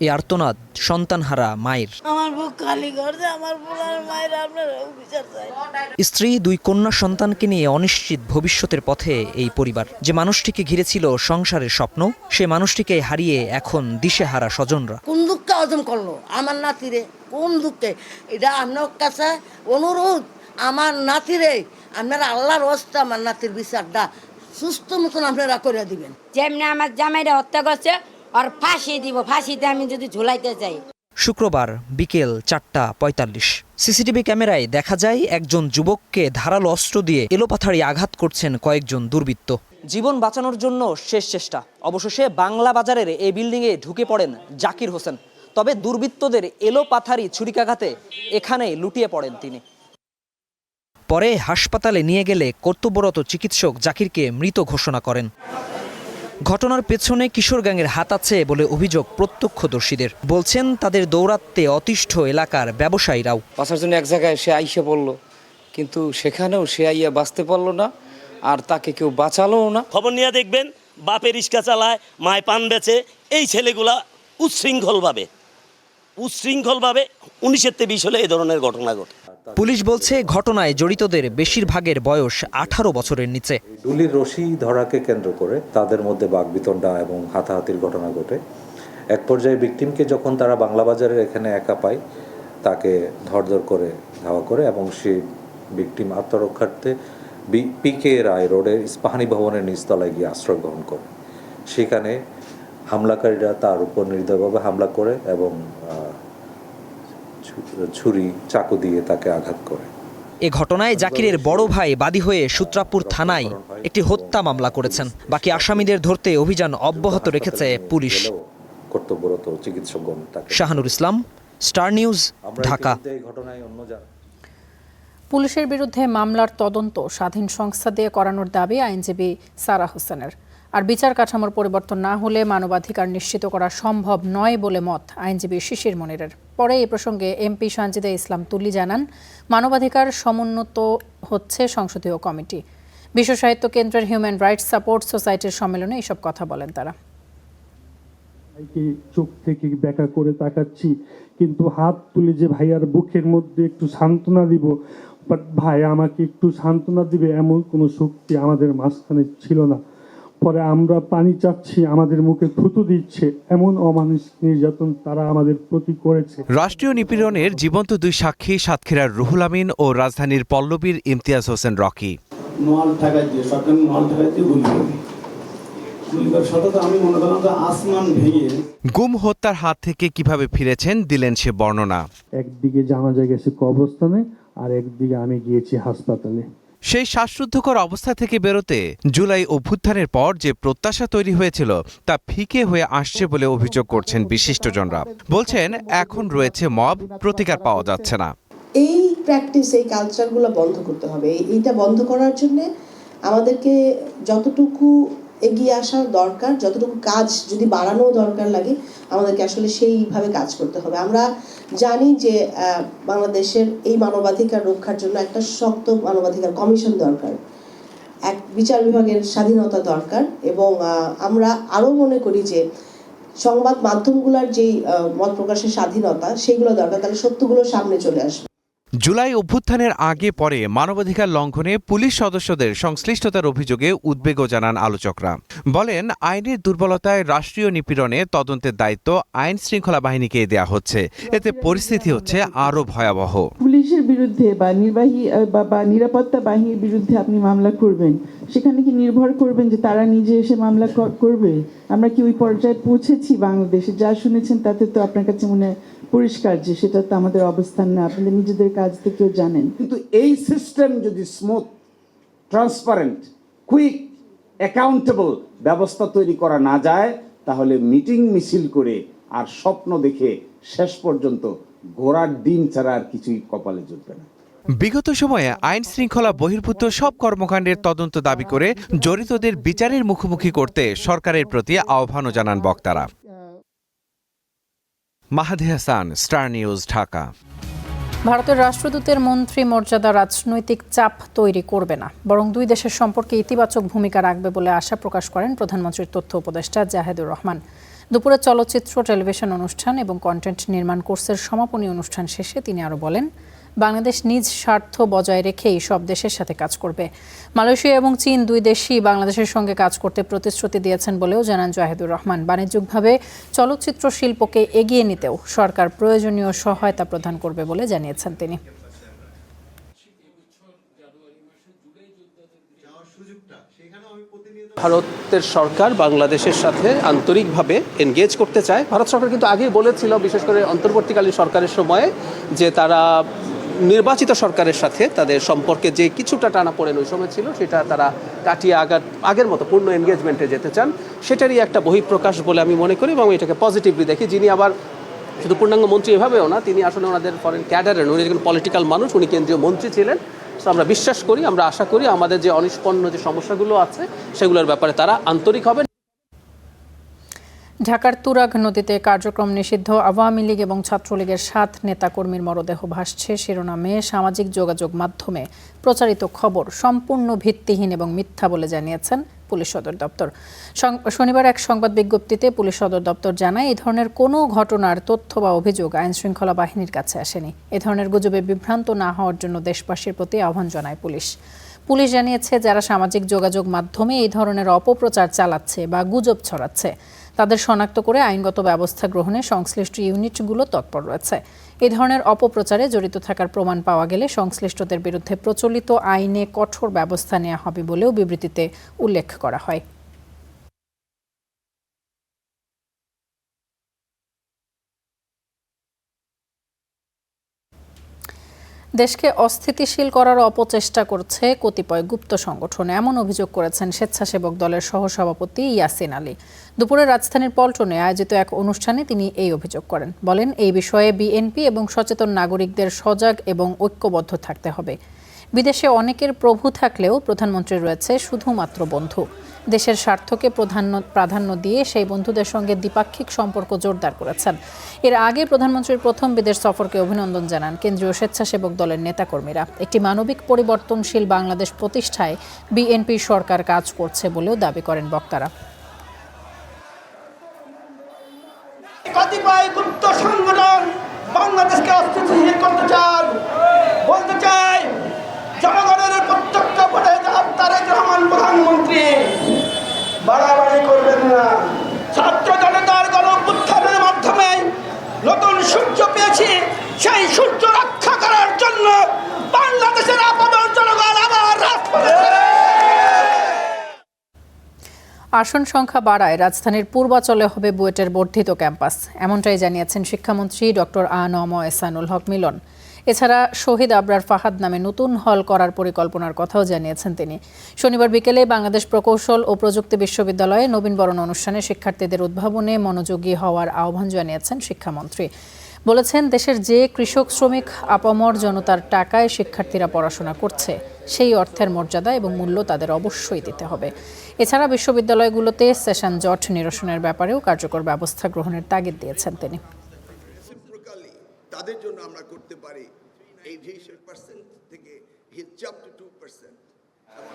এই আর্তনাদ সন্তানহারা মায়ের। আমার বুক খালি করছে, আমার পোলার মায়ের আপনারা বিচার চাই। স্ত্রী 2 কন্যা সন্তানকে নিয়ে অনিশ্চিত ভবিষ্যতের পথে এই পরিবার। যে মানুষটিকে ঘিরেছিল সংসারের স্বপ্ন, সে মানুষটিকে হারিয়ে এখন দিশেহারা স্বজনরা। কোন দুঃখে অর্জন করলো আমার নাতিরে, কোন দুঃখে? এটা আপনার কাছে অনুরোধ, আমার নাতিরে আপনারা আল্লাহর ওয়াস্তে আমার নাতির বিচারটা সুস্থ মতন আপনারা করে দিবেন। যেমনি আমার জামাইরা হত্যা করছে আর ফাঁসি দিব, ফাঁসিতে আমি যদি ঝুলাইতে চাই। শুক্রবার বিকেল 4:45 সিসিটিভি ক্যামেরায় দেখা যায় একজন যুবককে ধারালো অস্ত্র দিয়ে এলোপাথাড়ি আঘাত করছেন কয়েকজন দুর্বৃত্ত। জীবন বাঁচানোর জন্য শেষ চেষ্টা। অবশেষে বাংলা বাজারের এই বিল্ডিংয়ে ঢুকে পড়েন জাকির হোসেন। তবে দুর্বৃত্তদের এলোপাথাড়ি ছুরিকাঘাতে এখানেই লুটিয়ে পড়েন তিনি। পরে হাসপাতালে নিয়ে গেলে কর্তব্যরত চিকিৎসক জাকিরকে মৃত ঘোষণা করেন। ঘটনার পেছনে কিশোর গ্যাংয়ের হাত আছে বলে অভিযোগ প্রত্যক্ষদর্শীদের। বলছেন তাদের দৌরাত্মে অতিষ্ঠ এলাকার ব্যবসায়ীরাও। বাঁচার জন্য এক জায়গায় সে আইসে পড়ল, কিন্তু সেখানেও সে আইয়া বাঁচতে পারলো না, আর তাকে কেউ বাঁচালোও না। খবর নিয়ে দেখবেন বাপের রিক্সা চালায়, মায় পান বেচে, এই ছেলেগুলা উচ্ছৃঙ্খলভাবে 19-20 হলে এই ধরনের ঘটনা ঘটে। পুলিশ বলছে ঘটনায় জড়িতদের বেশিরভাগের বয়স 18 বছরের নিচে। ডুলির রশি ধরাকে কেন্দ্র করে তাদের মধ্যে বাকবিতণ্ডা এবং হাতাহাতির ঘটনা ঘটে। এক পর্যায়ে ভিকটিমকে যখন তারা বাংলা বাজারের এখানে একা পায়, তাকে ধরধর করে ধাওয়া করে এবং সেই ভিকটিম আত্মরক্ষার্থে পিকে রায় রোডের ইস্পাহানি ভবনের নিচতলায় গিয়ে আশ্রয় গ্রহণ করে। সেখানে হামলাকারীরা তার উপর নির্দয়ভাবে হামলা করে এবং ছুরি চাকু দিয়ে তাকে আঘাত করে। এ ঘটনায় জাকিরের বড় ভাই বাদী হয়ে সূত্রাপুর থানায় একটি হত্যা মামলা করেছেন। বাকি আসামিদের ধরতে অভিযান অব্যাহত রেখেছে পুলিশ। কর্তব্যরত চিকিৎসকগণ। শাহানুর ইসলাম, স্টার নিউজ, ঢাকা। পুলিশের বিরুদ্ধে মামলার তদন্ত স্বাধীন সংস্থা দিয়ে করানোর দাবি আইনজীবী সারা হোসেনের। আর বিচার কাঠামোর পরিবর্তন না হলে মানবাধিকার নিশ্চিত করা সম্ভব নয় বলে মত আইনজীবী শিশির মনিরের। পরে এই প্রসঙ্গে এমপি সানজিদা ইসলাম তুলি জানান, মানবাধিকার সমুন্নত হচ্ছে সংসদীয় কমিটি। বিশ্ব সাহিত্য কেন্দ্রের হিউম্যান রাইটস সাপোর্ট সোসাইটির সম্মেলনে এসব কথা বলেন তারা। চোখ থেকে ব্যাকা করে তাকাচ্ছি, কিন্তু হাত তুলে যে ভাইয়ার বুকের মধ্যে একটু সান্ত্বনা দিব, বাট ভাই আমাকে একটু সান্ত্বনা দিবে এমন কোনো শক্তি আমাদের মাঝখানে ছিল না। পরে আমরা পানি চাচ্ছি, আমাদের মুখে থুতু দিচ্ছে, এমন অমানুষ নির্যাতন তারা আমাদের প্রতি করেছে। রাষ্ট্রীয় নিপীড়নের জীবন্ত 2 সাক্ষী সাতক্ষীরার রুহুল আমিন ও রাজধানীর পল্লবীর ইমতিয়াজ হোসেন রকি। গুম হত্যার হাত থেকে কিভাবে ফিরেছেন দিলেন সে বর্ণনা। একদিকে জানাজা গেছে কবরস্থানে, আর একদিকে আমি গিয়েছি হাসপাতালে। সেই শ্বাসরুদ্ধকর অবস্থা থেকে বেরোতে জুলাই অভ্যুত্থানের পর যে প্রত্যাশা তৈরি হয়েছিল তা ফিকে হয়ে আসছে বলে অভিযোগ করছেন বিশিষ্টজনরা। বলছেন এখন রয়েছে মব, প্রতিকার পাওয়া যাচ্ছে না। এই প্র্যাকটিস, এই কালচারগুলো বন্ধ করতে হবে। এইটা বন্ধ করার জন্য আমাদেরকে যতটুকু এগিয়ে আসা দরকার, যতটুকু কাজ যদি বাড়ানো দরকার লাগে, আমাদেরকে আসলে সেইভাবে কাজ করতে হবে। আমরা জানি যে বাংলাদেশের এই মানবাধিকার রক্ষার জন্য একটা শক্ত মানবাধিকার কমিশন দরকার, এক বিচার বিভাগের স্বাধীনতা দরকার, এবং আমরা আরও মনে করি যে সংবাদ মাধ্যমগুলোর যেই মত প্রকাশের স্বাধীনতা সেগুলো দরকার, তাহলে সত্যগুলো সামনে চলে আসবে। জুলাই অভ্যুত্থানের আগে পরে মানবাধিকার লঙ্ঘনে পুলিশ সদস্যদের সংশ্লিষ্টতার অভিযোগে উদ্বেগও জানান আলোচকরা। বলেন, আইনের দুর্বলতায় রাষ্ট্রীয় নিপীড়নে তদন্তের দায়িত্ব আইন শৃঙ্খলা বাহিনীকে দেয়া হচ্ছে, এতে পরিস্থিতি হচ্ছে আরও ভয়াবহ। পুলিশের বিরুদ্ধে বা নির্বাহী বা নিরাপত্তা বাহিনীর বিরুদ্ধে আপনি মামলা করবেন, সেখানে কি নির্ভর করবেন যে তারা নিজে এসে মামলা করবে? আমরা কি ওই পর্যায়ে পৌঁছেছি বাংলাদেশে? যা শুনেছেন তাতে তো আপনার কাছে মনে হয় পরিষ্কার যে সেটা তো আমাদের অবস্থান না, আপনাদের নিজেদের কাজ থেকেও জানেন। কিন্তু এই সিস্টেম যদি স্মুথ, ট্রান্সপারেন্ট, কুইক, অ্যাকাউন্টেবল ব্যবস্থা তৈরি করা না যায়, তাহলে মিটিং মিছিল করে আর স্বপ্ন দেখে শেষ পর্যন্ত ঘোড়ার ডিম ছাড়া আর কিছুই কপালে জুটবে না। বিগত সময়ে আইন শৃঙ্খলা বহির্ভূত সব কর্মকাণ্ডের তদন্ত দাবি করে জড়িতদের বিচারের মুখোমুখি করতে সরকারের প্রতি আহ্বানও জানান বক্তারা। মাহাদি হাসান, স্টার নিউজ, ঢাকা। ভারতের রাষ্ট্রদূতের মন্ত্রী মর্যাদা রাজনৈতিক চাপ তৈরি করবে না, বরং দুই দেশের সম্পর্কে ইতিবাচক ভূমিকা রাখবে বলে আশা প্রকাশ করেন প্রধানমন্ত্রীর তথ্য উপদেষ্টা জাহেদুর রহমান। দুপুরে চলচ্চিত্র, টেলিভিশন অনুষ্ঠান এবং কন্টেন্ট নির্মাণ কোর্সের সমাপনী অনুষ্ঠান শেষে তিনি আরও বলেন, বাংলাদেশ নিজ স্বার্থ বজায় রেখেই সব দেশের সাথে কাজ করবে। মালয়েশিয়া এবং চীন দুই দেশই বাংলাদেশের সঙ্গে কাজ করতে প্রতিশ্রুতি দিয়েছেন বলেও জানান জাহেদুর রহমান। বাণিজ্যিকভাবে চলচ্চিত্র শিল্পকে এগিয়ে নিতেও সরকার প্রয়োজনীয় সহায়তা প্রদান করবে বলে জানিয়েছেন তিনি। ভারতের সরকার বাংলাদেশের সাথে আন্তরিকভাবে এনগেজ করতে চায়। ভারত সরকার কিন্তু আগেই বলেছিল, বিশেষ করে অন্তর্বর্তীকালীন সরকারের সময়ে, যে তারা নির্বাচিত সরকারের সাথে তাদের সম্পর্কে যে কিছুটা টানাপোড়েন ওই সময় ছিল সেটা তারা কাটিয়ে আগের মতো পূর্ণ এনগেজমেন্টে যেতে চান। সেটারই একটা বহিঃপ্রকাশ বলে আমি মনে করি এবং এটাকে পজিটিভলি দেখি। যিনি আবার শুধু পূর্ণাঙ্গ মন্ত্রী এভাবেও না, তিনি আসলে ওনাদের ফরেন ক্যাডারের, উনি একজন পলিটিক্যাল মানুষ, উনি কেন্দ্রীয় মন্ত্রী ছিলেন। তো আমরা বিশ্বাস করি, আমরা আশা করি আমাদের যে অনিষ্পন্ন যে সমস্যাগুলো আছে সেগুলোর ব্যাপারে তারা আন্তরিক হবেন। ঢাকার তুরাগ নদীতে কার্যক্রম নিষিদ্ধ আওয়ামী লীগ এবং ছাত্রলীগের 7 নেতাকর্মীর মরদেহ ভাসছে শিরোনামে সামাজিক যোগাযোগ মাধ্যমে প্রচারিত খবর সম্পূর্ণ ভিত্তিহীন এবং মিথ্যা বলে জানিয়েছেন পুলিশ সদর দপ্তর। শনিবার এক সংবাদ বিজ্ঞপ্তিতে পুলিশ সদর দপ্তর জানায়, এই ধরনের কোনো ঘটনার তথ্য বা অভিযোগ আইন শৃঙ্খলা বাহিনীর কাছে আসেনি। এ ধরনের গুজবে বিভ্রান্ত না হওয়ার জন্য দেশবাসীর প্রতি আহ্বান জানায় পুলিশ। পুলিশ জানিয়েছে, যারা সামাজিক যোগাযোগ মাধ্যমে এই ধরনের অপপ্রচার চালাচ্ছে বা গুজব ছড়াচ্ছে তাদের শনাক্ত করে আইনগত ব্যবস্থা গ্রহণে সংশ্লিষ্ট ইউনিটগুলো তৎপর রয়েছে। এই ধরনের অপপ্রচারে জড়িত থাকার প্রমাণ পাওয়া গেলে সংশ্লিষ্টদের বিরুদ্ধে প্রচলিত আইনে কঠোর ব্যবস্থা নেওয়া হবে বলেও বিবৃতিতে উল্লেখ করা হয়। দেশকে অস্থিতিশীল করার অপচেষ্টা করছে কতিপয় গুপ্ত সংগঠন, এমন অভিযোগ করেছেন স্বেচ্ছাসেবক দলের সহসভাপতি ইয়াসিন আলী। দুপুরে রাজধানীর পল্টনে আয়োজিত এক অনুষ্ঠানে তিনি এই অভিযোগ করেন। বলেন, এই বিষয়ে বিএনপি এবং সচেতন নাগরিকদের সজাগ এবং ঐক্যবদ্ধ থাকতে হবে। বিদেশে অনেকের প্রভু থাকলেও প্রধানমন্ত্রীর রয়েছে শুধুমাত্র বন্ধু। দেশের স্বার্থকে প্রাধান্য দিয়ে সেই বন্ধুদের সঙ্গে দ্বিপাক্ষিক সম্পর্ক জোরদার করেছেন। এর আগে প্রধানমন্ত্রীর প্রথম বিদেশ সফরকে অভিনন্দন জানান কেন্দ্রীয় স্বেচ্ছাসেবক দলের নেতাকর্মীরা। একটি মানবিক পরিবর্তনশীল বাংলাদেশ প্রতিষ্ঠায় বিএনপি সরকার কাজ করছে বলেও দাবি করেন বক্তারা। কতিপয় গুপ্ত সংগঠন বাংলাদেশকে অস্থিতিশীল করতে চান। বলতে চাই, জনগণের প্রত্যক্ষ ভোটে তারেক রহমান প্রধানমন্ত্রী, বাড়াবাড়ি করবেন না। ছাত্র জনতার গণ-অভ্যুত্থানের মাধ্যমে নতুন সূর্য পেয়েছি, সেই সূর্য রক্ষা করার জন্য বাংলাদেশের আপামর জনগণ আবার রাজপথে। আসন সংখ্যা বাড়ায় রাজধানীর পূর্বাচলে হবে বুয়েটের বর্ধিত ক্যাম্পাস, এমনটাই জানিয়েছেন শিক্ষামন্ত্রী ডক্টর আ.ন.ম এহসানুল হক মিলন। এছাড়া শহীদ আবরার ফাহাদ নামে নতুন হল করার পরিকল্পনার কথাও জানিয়েছেন তিনি। শনিবার বিকেলে বাংলাদেশ প্রকৌশল ও প্রযুক্তি বিশ্ববিদ্যালয়ে নবীনবরণ অনুষ্ঠানে শিক্ষার্থীদের উদ্ভাবনে মনোযোগী হওয়ার আহ্বান জানিয়েছেন শিক্ষামন্ত্রী। বলেছেন, দেশের যে কৃষক, শ্রমিক, আপামর জনতার টাকায় শিক্ষার্থীরা পড়াশোনা করছে, সেই অর্থের মর্যাদা এবং মূল্য তাদের অবশ্যই দিতে হবে। এছাড়া বিশ্ববিদ্যালয়গুলোতে সেশন জট নিরসনের ব্যাপারেও কার্যকর ব্যবস্থা গ্রহণের তাগিদ দিয়েছেন তিনি। তাদের জন্য আমরা করতে পারি 80% থেকে জাম্প টু 2%।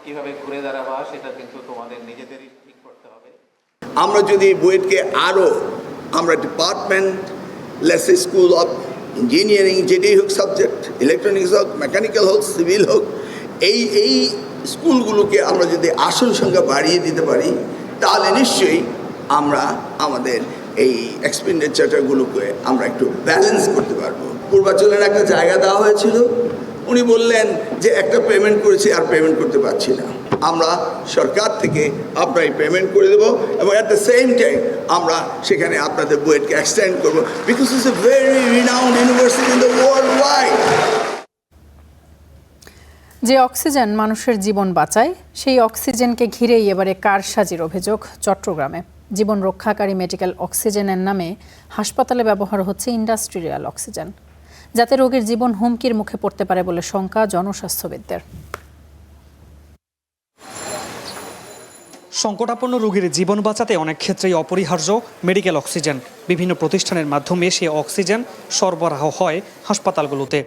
কিভাবে ঘুরে দাঁড়াবা সেটা কিন্তু তোমাদের নিজেদেরই ঠিক করতে হবে। আমরা যদি বুয়েটকে আরো আমরা ডিপার্টমেন্ট লেসে স্কুল অফ ইঞ্জিনিয়ারিং যেটাই হোক সাবজেক্ট, ইলেকট্রনিক্স হোক, মেকানিক্যাল হোক, সিভিল হোক, এই স্কুলগুলোকে আমরা যদি আসন সংখ্যা বাড়িয়ে দিতে পারি তাহলে নিশ্চয়ই আমরা আমাদের এই এক্সপেন্ডিচারগুলোকে আমরা একটু ব্যালেন্স করতে পারবো। পূর্বাঞ্চলের একটা জায়গা দেওয়া হয়েছিল, উনি বললেন যে একটা পেমেন্ট করেছি আর পেমেন্ট করতে পারছি না, আমরা সরকার থেকে আপনার পেমেন্ট করে দেবো এবং অ্যাট দ্য সেম টাইম আমরা সেখানে আপনাদের বুয়েটকে এক্সটেন্ড করবো, because it's a very renowned university in the world wide. যে অক্সিজেন মানুষের জীবন বাঁচায়, সেই অক্সিজেনকে ঘিরেই এবারে কারসাজির অভিযোগ চট্টগ্রামে। জীবন রক্ষাকারী মেডিকেল অক্সিজেনের নামে হাসপাতালে ব্যবহার হচ্ছে ইন্ডাস্ট্রিয়াল অক্সিজেন, যাতে রোগীর জীবন হুমকির মুখে পড়তে পারে বলে শঙ্কা জনস্বাস্থ্যবিদদের। সংকটাপন্ন রোগীর জীবন বাঁচাতে অনেক ক্ষেত্রেই অপরিহার্য মেডিকেল অক্সিজেন। বিভিন্ন প্রতিষ্ঠানের মাধ্যমে সে অক্সিজেন সরবরাহ হয় হাসপাতালগুলোতে।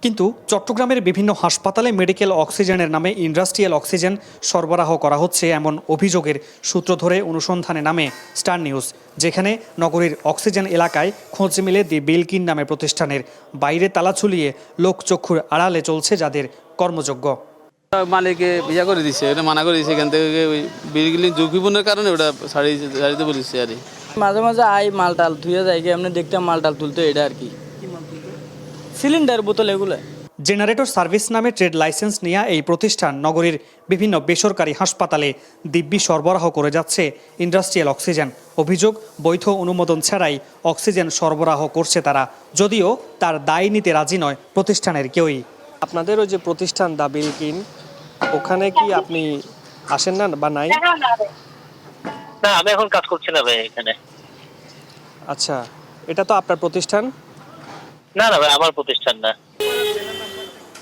কিন্তু চট্টগ্রামের বিভিন্ন হাসপাতালে মেডিকেল অক্সিজেনের নামে ইন্ডাস্ট্রিয়াল অক্সিজেন সরবরাহ করা হচ্ছে এমন অভিযোগের সূত্র ধরে অনুসন্ধানে নামে স্টার নিউজ, যেখানে নগরীর অক্সিজেন এলাকায় খোঁজ মিলে দি বিলকিন নামে প্রতিষ্ঠানের বাইরে তালা ঝুলিয়ে লোকচক্ষুর আড়ালে চলছে যাদের কর্মযোগ্য। মালিকে বিয়া করে দিছে, ওটা মানা করে দিছে, এখান থেকে ওই বিলকিন ঝুঁকিপূর্ণের কারণে ওটা ছাড়িতে বলেছে আর মাঝে মাঝে আই মালটাল ধুয়ে যায়, আমরা দেখতাম মালটাল তুলতো, এটা আর কি সিলিন্ডার বোতল এগুলো। জেনারেটর সার্ভিস নামে ট্রেড লাইসেন্স নিয়ে এই প্রতিষ্ঠান নগরীর বিভিন্ন বেসরকারি হাসপাতালে দিব্যি সরবরাহ করে যাচ্ছে ইন্ডাস্ট্রিয়াল অক্সিজেন। অভিযোগ, বৈধ অনুমোদন ছাড়াই অক্সিজেন সরবরাহ করছে তারা, যদিও তার দায় নিতে রাজি নয় প্রতিষ্ঠানের কেউই। আপনাদের ওই যে প্রতিষ্ঠান দা বিলকিন, ওখানে কি আপনি আসেন না বা নাই? না, আমি এখন কাজ করছি না ভাই এখানে। আচ্ছা, এটা তো আপনার প্রতিষ্ঠান? না না ভাই, আমার প্রতিষ্ঠান না।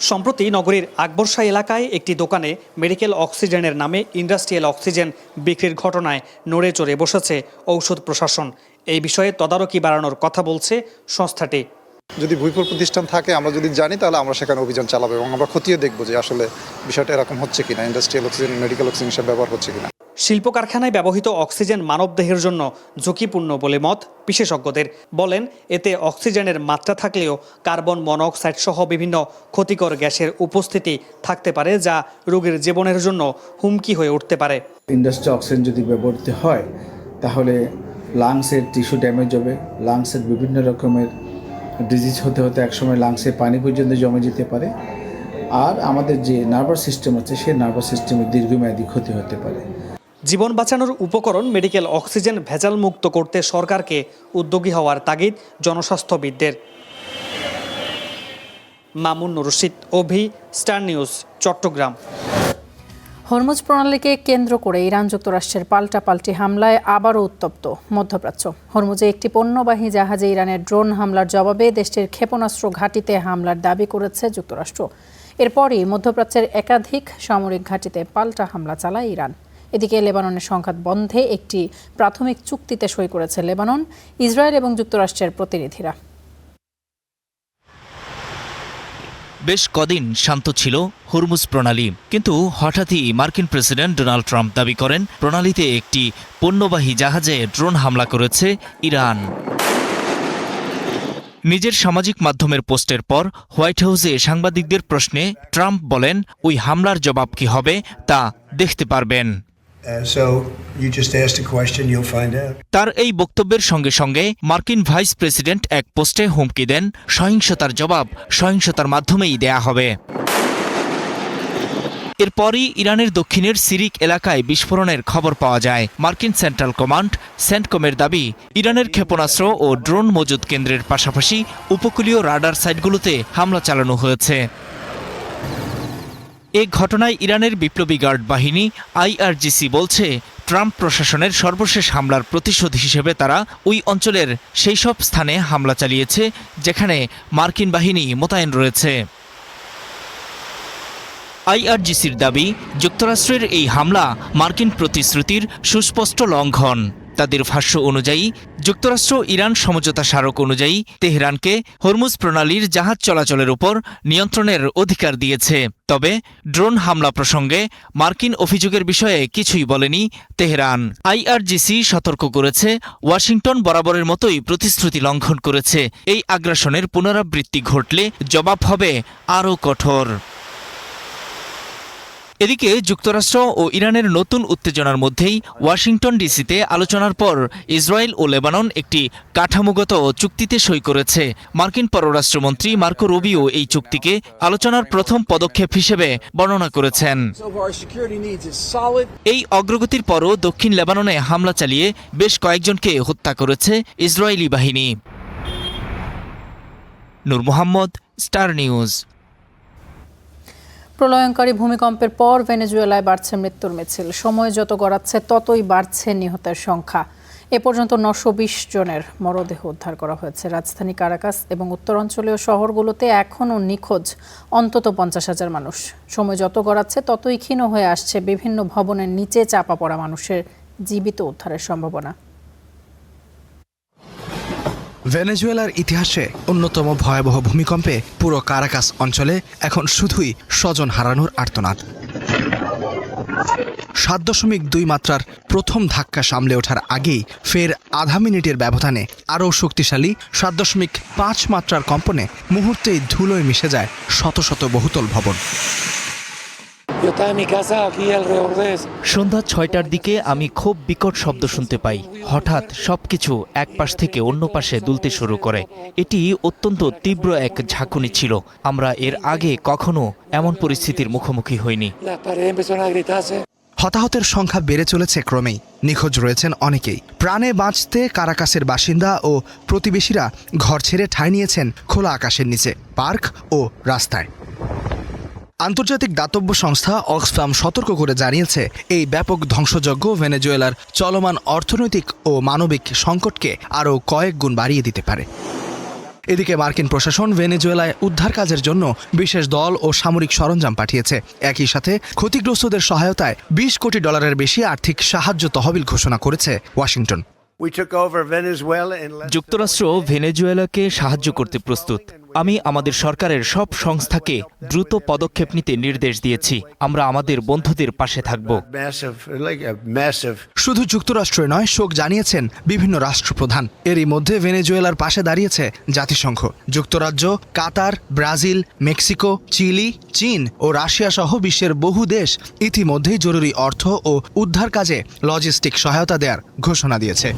সম্প্রতি নগরীর আকবরশা এলাকায় একটি দোকানে মেডিকেল অক্সিজেনের নামে ইন্ডাস্ট্রিয়াল অক্সিজেন বিক্রির ঘটনায় নড়ে চড়ে বসেছে ঔষধ প্রশাসন। এই বিষয়ে তদারকি বাড়ানোর কথা বলছে সংস্থাটি। যদি ভুইপুর প্রতিষ্ঠান থাকে, আমরা যদি জানি, তাহলে আমরা সেখানে অভিযান চালাবো এবং আমরা খতিয়ে দেখবো যে আসলে বিষয়টা এরকম হচ্ছে কিনা, ইন্ডাস্ট্রিয়াল অক্সিজেন মেডিকেল অক্সিজেন হিসেবে ব্যবহার হচ্ছে কিনা। শিল্প কারখানায় ব্যবহৃত অক্সিজেন মানবদেহের জন্য ঝুঁকিপূর্ণ বলে মত বিশেষজ্ঞদের। বলেন, এতে অক্সিজেনের মাত্রা থাকলেও কার্বন মনোক্সাইড সহ বিভিন্ন ক্ষতিকর গ্যাসের উপস্থিতি থাকতে পারে, যা রোগীর জীবনের জন্য হুমকি হয়ে উঠতে পারে। ইন্ডাস্ট্রিয়াল অক্সিজেন যদি ব্যবহৃত হয় তাহলে লাংসের টিস্যু ড্যামেজ হবে, লাংসের বিভিন্ন রকমের ডিজিজ হতে হতে একসময় লাংসে পানি পর্যন্ত জমে যেতে পারে, আর আমাদের যে নার্ভাস সিস্টেম আছে সেই নার্ভাস সিস্টেমে দীর্ঘমেয়াদী ক্ষতি হতে পারে। জীবন বাঁচানোর উপকরণ মেডিকেল অক্সিজেন ভেজাল মুক্ত করতে সরকারকে উদ্যোগী হওয়ার তাগিদ জনস্বাস্থ্যবিদদের। মামুন রশিদ, অভি, স্টার নিউজ, চট্টগ্রাম। হরমুজ প্রণালীকে কেন্দ্র করে ইরান যুক্তরাষ্ট্রের পাল্টাপাল্টি হামলায় আবারও উত্তপ্ত মধ্যপ্রাচ্য। হরমুজে একটি পণ্যবাহী জাহাজে ইরানের ড্রোন হামলার জবাবে দেশটির ক্ষেপণাস্ত্র ঘাঁটিতে হামলার দাবি করেছে যুক্তরাষ্ট্র। এরপরই মধ্যপ্রাচ্যের একাধিক সামরিক ঘাঁটিতে পাল্টা হামলা চালায় ইরান। এদিকে লেবাননের সংঘাত বন্ধে একটি প্রাথমিক চুক্তিতে সই করেছে লেবানন, ইসরায়েল এবং যুক্তরাষ্ট্রের প্রতিনিধিরা। বেশ কদিন শান্ত ছিল হরমুজ প্রণালী, কিন্তু হঠাৎই মার্কিন প্রেসিডেন্ট ডোনাল্ড ট্রাম্প দাবি করেন প্রণালীতে একটি পণ্যবাহী জাহাজে ড্রোন হামলা করেছে ইরান। নিজের সামাজিক মাধ্যমের পোস্টের পর হোয়াইট হাউসে সাংবাদিকদের প্রশ্নে ট্রাম্প বলেন, ওই হামলার জবাব কি হবে তা দেখতে পারবেন। তার এই বক্তব্যের সঙ্গে সঙ্গে মার্কিন ভাইস প্রেসিডেন্ট এক পোস্টে হুমকি দেন, সহিংসতার জবাব সহিংসতার মাধ্যমেই দেয়া হবে। এরপরই ইরানের দক্ষিণের সিরিক এলাকায় বিস্ফোরণের খবর পাওয়া যায়। মার্কিন সেন্ট্রাল কমান্ড সেন্টকমের দাবি, ইরানের ক্ষেপণাস্ত্র ও ড্রোন মজুদ কেন্দ্রের পাশাপাশি উপকূলীয় রাডার সাইটগুলোতে হামলা চালানো হয়েছে। এ ঘটনায় ইরানের বিপ্লবী গার্ড বাহিনী IRGC বলছে, ট্রাম্প প্রশাসনের সর্বশেষ হামলার প্রতিশোধ হিসেবে তারা ওই অঞ্চলের সেই সব স্থানে হামলা চালিয়েছে যেখানে মার্কিন বাহিনী মোতায়েন রয়েছে। IRGCর দাবি, যুক্তরাষ্ট্রের এই হামলা মার্কিন প্রতিশ্রুতির সুস্পষ্ট লঙ্ঘন। তাদের ভাষ্য অনুযায়ী যুক্তরাষ্ট্র ইরান সমঝোতা স্মারক অনুযায়ী তেহরানকে হরমুজ প্রণালীর জাহাজ চলাচলের উপর নিয়ন্ত্রণের অধিকার দিয়েছে। তবে ড্রোন হামলা প্রসঙ্গে মার্কিন অভিযোগের বিষয়ে কিছুই বলেনি তেহরান। আইআরজিসি সতর্ক করেছে, ওয়াশিংটন বরাবরের মতোই প্রতিশ্রুতি লঙ্ঘন করেছে। এই আগ্রাসনের পুনরাবৃত্তি ঘটলে জবাব হবে আরও কঠোর। এদিকে যুক্তরাষ্ট্র ও ইরানের নতুন উত্তেজনার মধ্যেই ওয়াশিংটন ডিসিতে আলোচনার পর ইসরায়েল ও লেবানন একটি কাঠামোগত চুক্তিতে সই করেছে। মার্কিন পররাষ্ট্রমন্ত্রী মার্কো রুবিও এই চুক্তিকে আলোচনার প্রথম পদক্ষেপ হিসেবে বর্ণনা করেছেন। এই অগ্রগতির পরও দক্ষিণ লেবাননে হামলা চালিয়ে বেশ কয়েকজনকে হত্যা করেছে ইসরায়েলি বাহিনী। নূর মোহাম্মদ, স্টার নিউজ। প্রলয়ঙ্কারী ভূমিকম্পের পর ভেনেজুয়েলায় বাড়ছে মৃত্যুর মিছিল। সময় যত গড়াচ্ছে ততই বাড়ছে নিহতের সংখ্যা। এ পর্যন্ত 920 জনের মরদেহ উদ্ধার করা হয়েছে। রাজধানী কারাকাস এবং উত্তরাঞ্চলীয় শহরগুলোতে এখনও নিখোঁজ অন্তত 50,000 মানুষ। সময় যত গড়াচ্ছে ততই ক্ষীণ হয়ে আসছে বিভিন্ন ভবনের নিচে চাপা পড়া মানুষের জীবিত উদ্ধারের সম্ভাবনা। ভেনেজুয়েলার ইতিহাসে অন্যতম ভয়াবহ ভূমিকম্পে পুরো কারাকাস অঞ্চলে এখন শুধুই স্বজন হারানোর আর্তনাদ। 7.2 মাত্রার প্রথম ধাক্কা সামলে ওঠার আগেই ফের আধা মিনিটের ব্যবধানে আরও শক্তিশালী 7.5 মাত্রার কম্পনে মুহূর্তেই ধুলোয় মিশে যায় শত শত বহুতল ভবন। সন্ধ্যা 6টার দিকে আমি খুব বিকট শব্দ শুনতে পাই। হঠাৎ সবকিছু এক পাশ থেকে অন্য পাশে দুলতে শুরু করে। এটি অত্যন্ত তীব্র এক ঝাঁকুনি ছিল। আমরা এর আগে কখনো এমন পরিস্থিতির মুখোমুখি হইনি। হতাহতের সংখ্যা বেড়ে চলেছে ক্রমেই। নিখোঁজ রয়েছেন অনেকেই। প্রাণে বাঁচতে কারাকাসের বাসিন্দা ও প্রতিবেশীরা ঘর ছেড়ে ঠাঁই নিয়েছেন খোলা আকাশের নিচে, পার্ক ও রাস্তায়। আন্তর্জাতিক দাতব্য সংস্থা অক্সফাম সতর্ক করে জানিয়েছে, এই ব্যাপক ধ্বংসযজ্ঞ ভেনেজুয়েলার চলমান অর্থনৈতিক ও মানবিক সংকটকে আরও কয়েক গুণ বাড়িয়ে দিতে পারে। এদিকে মার্কিন প্রশাসন ভেনেজুয়েলায় উদ্ধার কাজের জন্য বিশেষ দল ও সামরিক সরঞ্জাম পাঠিয়েছে। একই সাথে ক্ষতিগ্রস্তদের সহায়তায় $20 কোটি বেশি আর্থিক সাহায্য তহবিল ঘোষণা করেছে ওয়াশিংটন। যুক্তরাষ্ট্র ভেনেজুয়েলাকে সাহায্য করতে প্রস্তুত। আমি আমাদের সরকারের সব সংস্থাকে দ্রুত পদক্ষেপ নিতে নির্দেশ দিয়েছি। আমরা আমাদের বন্ধুদের পাশে থাকব। শুধু যুক্তরাষ্ট্রে নয়, শোক জানিয়েছেন বিভিন্ন রাষ্ট্রপ্রধান। এরই মধ্যে ভেনেজুয়েলার পাশে দাঁড়িয়েছে জাতিসংঘ। যুক্তরাজ্য, কাতার, ব্রাজিল, মেক্সিকো, চিলি, চীন ও রাশিয়া সহ বিশ্বের বহু দেশ ইতিমধ্যেই জরুরি অর্থ ও উদ্ধার কাজে লজিস্টিক সহায়তা দেওয়ার ঘোষণা দিয়েছে।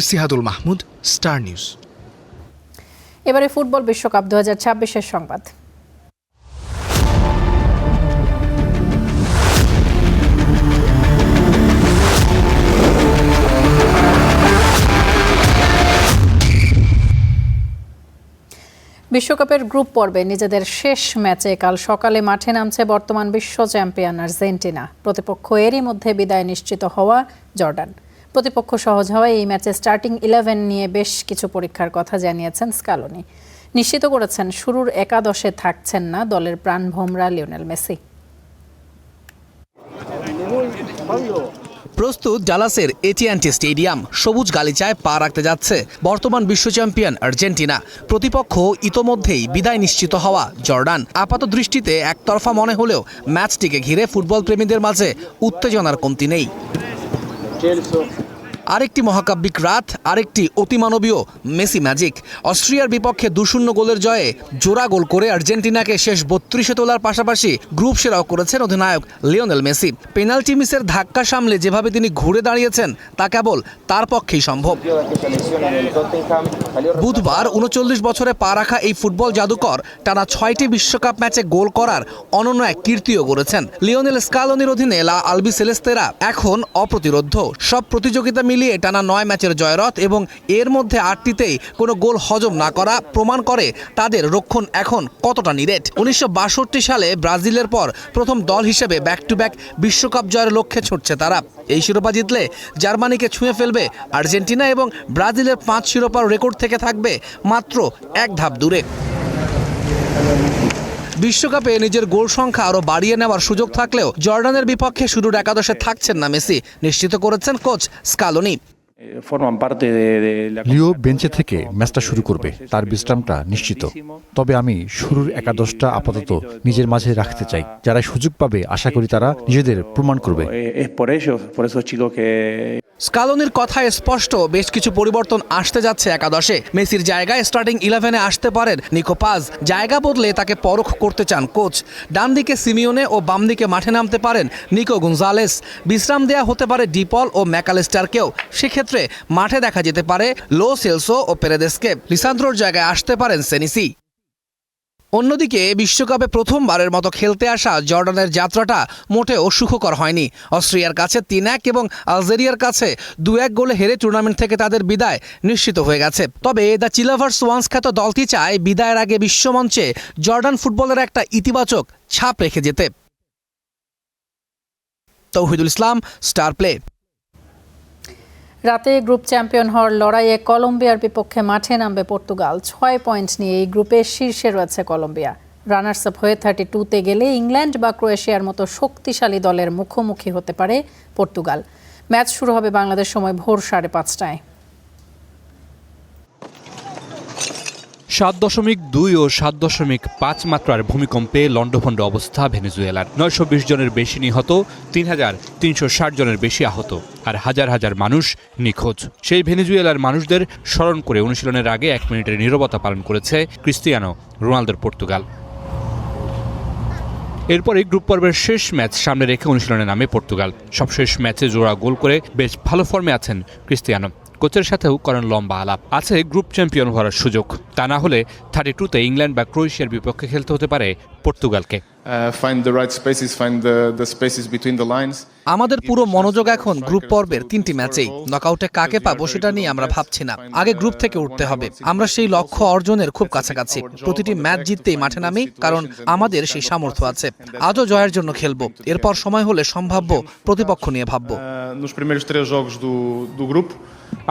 ইস্তিহাদুল মাহমুদ, স্টার নিউজ। এবারে ফুটবল বিশ্বকাপ 2026-এর সংবাদ। বিশ্বকাপের গ্রুপ পর্বে নিজেদের শেষ ম্যাচে কাল সকালে মাঠে নামছে বর্তমান বিশ্ব চ্যাম্পিয়ন আর্জেন্টিনা। প্রতিপক্ষ এরই মধ্যে বিদায় নিশ্চিত হওয়া জর্ডান। প্রতিপক্ষ সহজ হওয়ায় এই ম্যাচে স্টার্টিং 11 নিয়ে বেশ কিছু পরীক্ষার কথা জানিয়েছেন স্কালোনি। নিশ্চিত করেছেন শুরুর একাদশে থাকছেন না দলের প্রাণভোমরা লিওনেল মেসি। প্রস্তুত ডালাসের এটিএনটি স্টেডিয়াম। সবুজ গালিচায় পা রাখতে যাচ্ছে বর্তমান বিশ্ব চ্যাম্পিয়ন আর্জেন্টিনা। প্রতিপক্ষ ইতোমধ্যেই বিদায় নিশ্চিত হওয়া জর্ডান। আপাত দৃষ্টিতে একতরফা মনে হলেও ম্যাচটিকে ঘিরে ফুটবল প্রেমীদের মাঝে উত্তেজনার কমতি নেই। আরেকটি মহাকাব্যিক রাত, আরেকটি অতিমানবীয় মেসি ম্যাজিক। অস্ট্রিয়ার বিপক্ষে 2-0 গোলের জয়ে জোড়া গোল করে আর্জেন্টিনাকে শেষ 32-এ তোলার পাশাপাশি গ্রুপ সেরাও করেছেন অধিনায়ক লিওনেল মেসি। পেনাল্টি মিসের ধাক্কা সামলে যেভাবে তিনি ঘুরে দাঁড়িয়েছেন তা কেবল তার পক্ষেই সম্ভব। বুধবার 39 বছরে পা রাখা এই ফুটবল জাদুকর টানা 6টি বিশ্বকাপ ম্যাচে গোল করার অনন্য এক কীর্তিও গড়েছেন। লিওনেল স্কালোনির অধীনে লা আলবিসেলেস্তেরা এখন অপ্রতিরোধ্য। সব প্রতিযোগিতা মিলিয়ে টানা 9 ম্যাচের জয়রথ এবং এর মধ্যে 8টিতেই কোনো গোল হজম না করা প্রমাণ করে তাদের রক্ষণ এখন কতটা নিরেট। 1962 সালে ব্রাজিলের পর প্রথম দল হিসেবে ব্যাক টু ব্যাক বিশ্বকাপ জয়ের লক্ষ্যে ছুটছে তারা। এই শিরোপা জিতলে জার্মানিকে ছুঁয়ে ফেলবে আর্জেন্টিনা এবং ব্রাজিলের 5 শিরোপার রেকর্ড থেকে থাকবে মাত্র 1 ধাপ দূরে। বিশ্বকাপে নিজের গোল সংখ্যা আরও বাড়িয়ে নেওয়ার সুযোগ থাকলেও জর্ডানের বিপক্ষে শুরুর একাদশে থাকছেন না মেসি, নিশ্চিত করেছেন কোচ স্কালোনি। লিও বেঞ্চে থেকে ম্যাচটা শুরু করবে, তার বিশ্রামটা নিশ্চিত। তবে আমি শুরুর একাদশটা আপাতত নিজের মাঝে রাখতে চাই। যারা সুযোগ পাবে আশা করি তারা নিজেদের প্রমাণ করবে। স্কালোনির কথায় স্পষ্ট বেশ কিছু পরিবর্তন আসতে যাচ্ছে একাদশে। মেসির জায়গায় স্টার্টিং 11-এ আসতে পারেন নিকো পাজ, জায়গা বদলে তাকে পরখ করতে চান কোচ। ডান দিকে সিমিওনে ও বাম দিকে মাঠে নামতে পারেন নিকো গুনজালেস। বিশ্রাম দেয়া হতে পারে ডিপল ও ম্যাকালিস্টারকেও, সেক্ষেত্রে মাঠে দেখা যেতে পারে লো সেলসো ও পেরেদেসকে। লিসান্দ্রোর জায়গায় আসতে পারেন সেনিসি। অন্যদিকে বিশ্বকাপে প্রথমবারের মতো খেলতে আসা জর্ডানের যাত্রাটা মোটেও সুখকর হয়নি। অস্ট্রিয়ার কাছে 3-1 এবং আলজেরিয়ার কাছে 2-1 গোলে হেরে টুর্নামেন্ট থেকে তাদের বিদায় নিশ্চিত হয়ে গেছে। তবে দ্য চিলাভার্স ওয়ান্স খ্যাত দলটি চায় বিদায়ের আগে বিশ্বমঞ্চে জর্ডান ফুটবলের একটা ইতিবাচক ছাপ রেখে যেতে। তৌহিদুল ইসলাম, স্টার প্লে। রাতে গ্রুপ চ্যাম্পিয়ন হওয়ার লড়াইয়ে কলম্বিয়ার বিপক্ষে মাঠে নামবে পর্তুগাল। 6 পয়েন্ট নিয়ে এই গ্রুপের শীর্ষে রয়েছে কলম্বিয়া। রানার্স আপ হয়ে 32-তে গেলে ইংল্যান্ড বা ক্রোয়েশিয়ার মতো শক্তিশালী দলের মুখোমুখি হতে পারে পর্তুগাল। ম্যাচ শুরু হবে বাংলাদেশ সময় ভোর 5:30টায়। 7.2 ও 7.5 মাত্রার ভূমিকম্পে লণ্ডভণ্ড অবস্থা ভেনেজুয়েলার। 920 জনের বেশি নিহত, 3,360 জনের বেশি আহত, আর হাজার হাজার মানুষ নিখোঁজ। সেই ভেনেজুয়েলার মানুষদের স্মরণ করে অনুশীলনের আগে 1 মিনিটের নীরবতা পালন করেছে ক্রিস্টিয়ানো রোনালদোর পর্তুগাল। এরপরে গ্রুপ পর্বের শেষ ম্যাচ সামনে রেখে অনুশীলনে নামে পর্তুগাল। সবশেষ ম্যাচে জোড়া গোল করে বেশ ভালো ফর্মে আছেন ক্রিস্টিয়ানো। কোচের সাথেও করেন লম্বা আলাপ। আছে গ্রুপ চ্যাম্পিয়ন হওয়ার সুযোগ। তা না হলে 32-তে ইংল্যান্ড বা ক্রোয়েশিয়ার বিপক্ষে খেলতে হতে পারে পর্তুগালকে। আমাদের পুরো মনোযোগ এখন গ্রুপ পর্বের 3টি ম্যাচেই। নকআউটে কাকে পাবো সেটা নিয়ে আমরা ভাবছি না। আগে গ্রুপ থেকে উঠতে হবে। আমরা সেই লক্ষ্য অর্জনের খুব কাছাকাছি। প্রতিটি ম্যাচ জিততেই মাঠে নামি, কারণ আমাদের সেই সামর্থ্য আছে। আজও জয়ের জন্য খেলবো, এরপর সময় হলে সম্ভাব্য প্রতিপক্ষ নিয়ে ভাববো।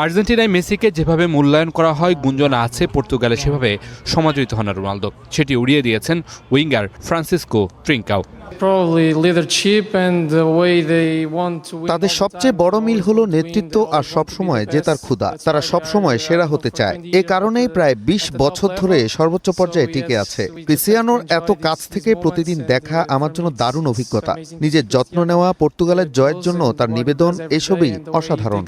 আর্জেন্টিনায় মেসিকে যেভাবে মূল্যায়ন করা হয়, গুঞ্জন আছে পর্তুগালে সেভাবে সমাদৃত হন রোনালদো। সেটি উড়িয়ে দিয়েছেন উইঙ্গার ফ্রান্সিসকো ট্রিঙ্কাও। তাদের সবচেয়ে বড় মিল হলো নেতৃত্ব আর সবসময় জেতার ক্ষুধা। তারা সবসময় সেরা হতে চায়। এ কারণেই প্রায় 20 বছর ধরে সর্বোচ্চ পর্যায়ে টিকে আছে। ক্রিস্টিয়ানোর এত কাছ থেকে প্রতিদিন দেখা আমার জন্য দারুণ অভিজ্ঞতা। নিজের যত্ন নেওয়া, পর্তুগালের জয়ের জন্য তার নিবেদন, এসবই অসাধারণ।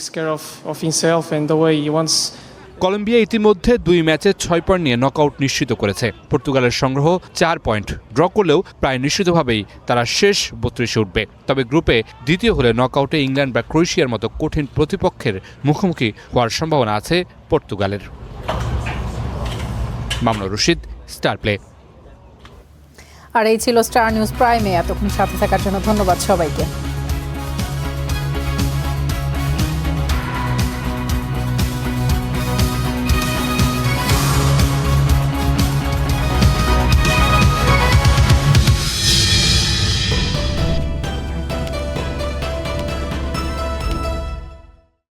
কলম্বিয়া ইতিমধ্যে 2 ম্যাচে 6 পয়েন্ট নিয়ে নকআউট নিশ্চিত করেছে। পর্তুগালের সংগ্রহ 4 পয়েন্ট। ড্র করলেও প্রায় নিশ্চিতভাবেই তারা শেষ 32-এ উঠবে। তবে গ্রুপে দ্বিতীয় হলে নকআউটে ইংল্যান্ড বা ক্রোয়েশিয়ার মতো কঠিন প্রতিপক্ষের মুখোমুখি হওয়ার সম্ভাবনা আছে পর্তুগালের। Mamunur Rashid, star play. আর এই ছিল স্টার নিউজ প্রাইমে। এতক্ষণ সাথে থাকার জন্য ধন্যবাদ সবাইকে।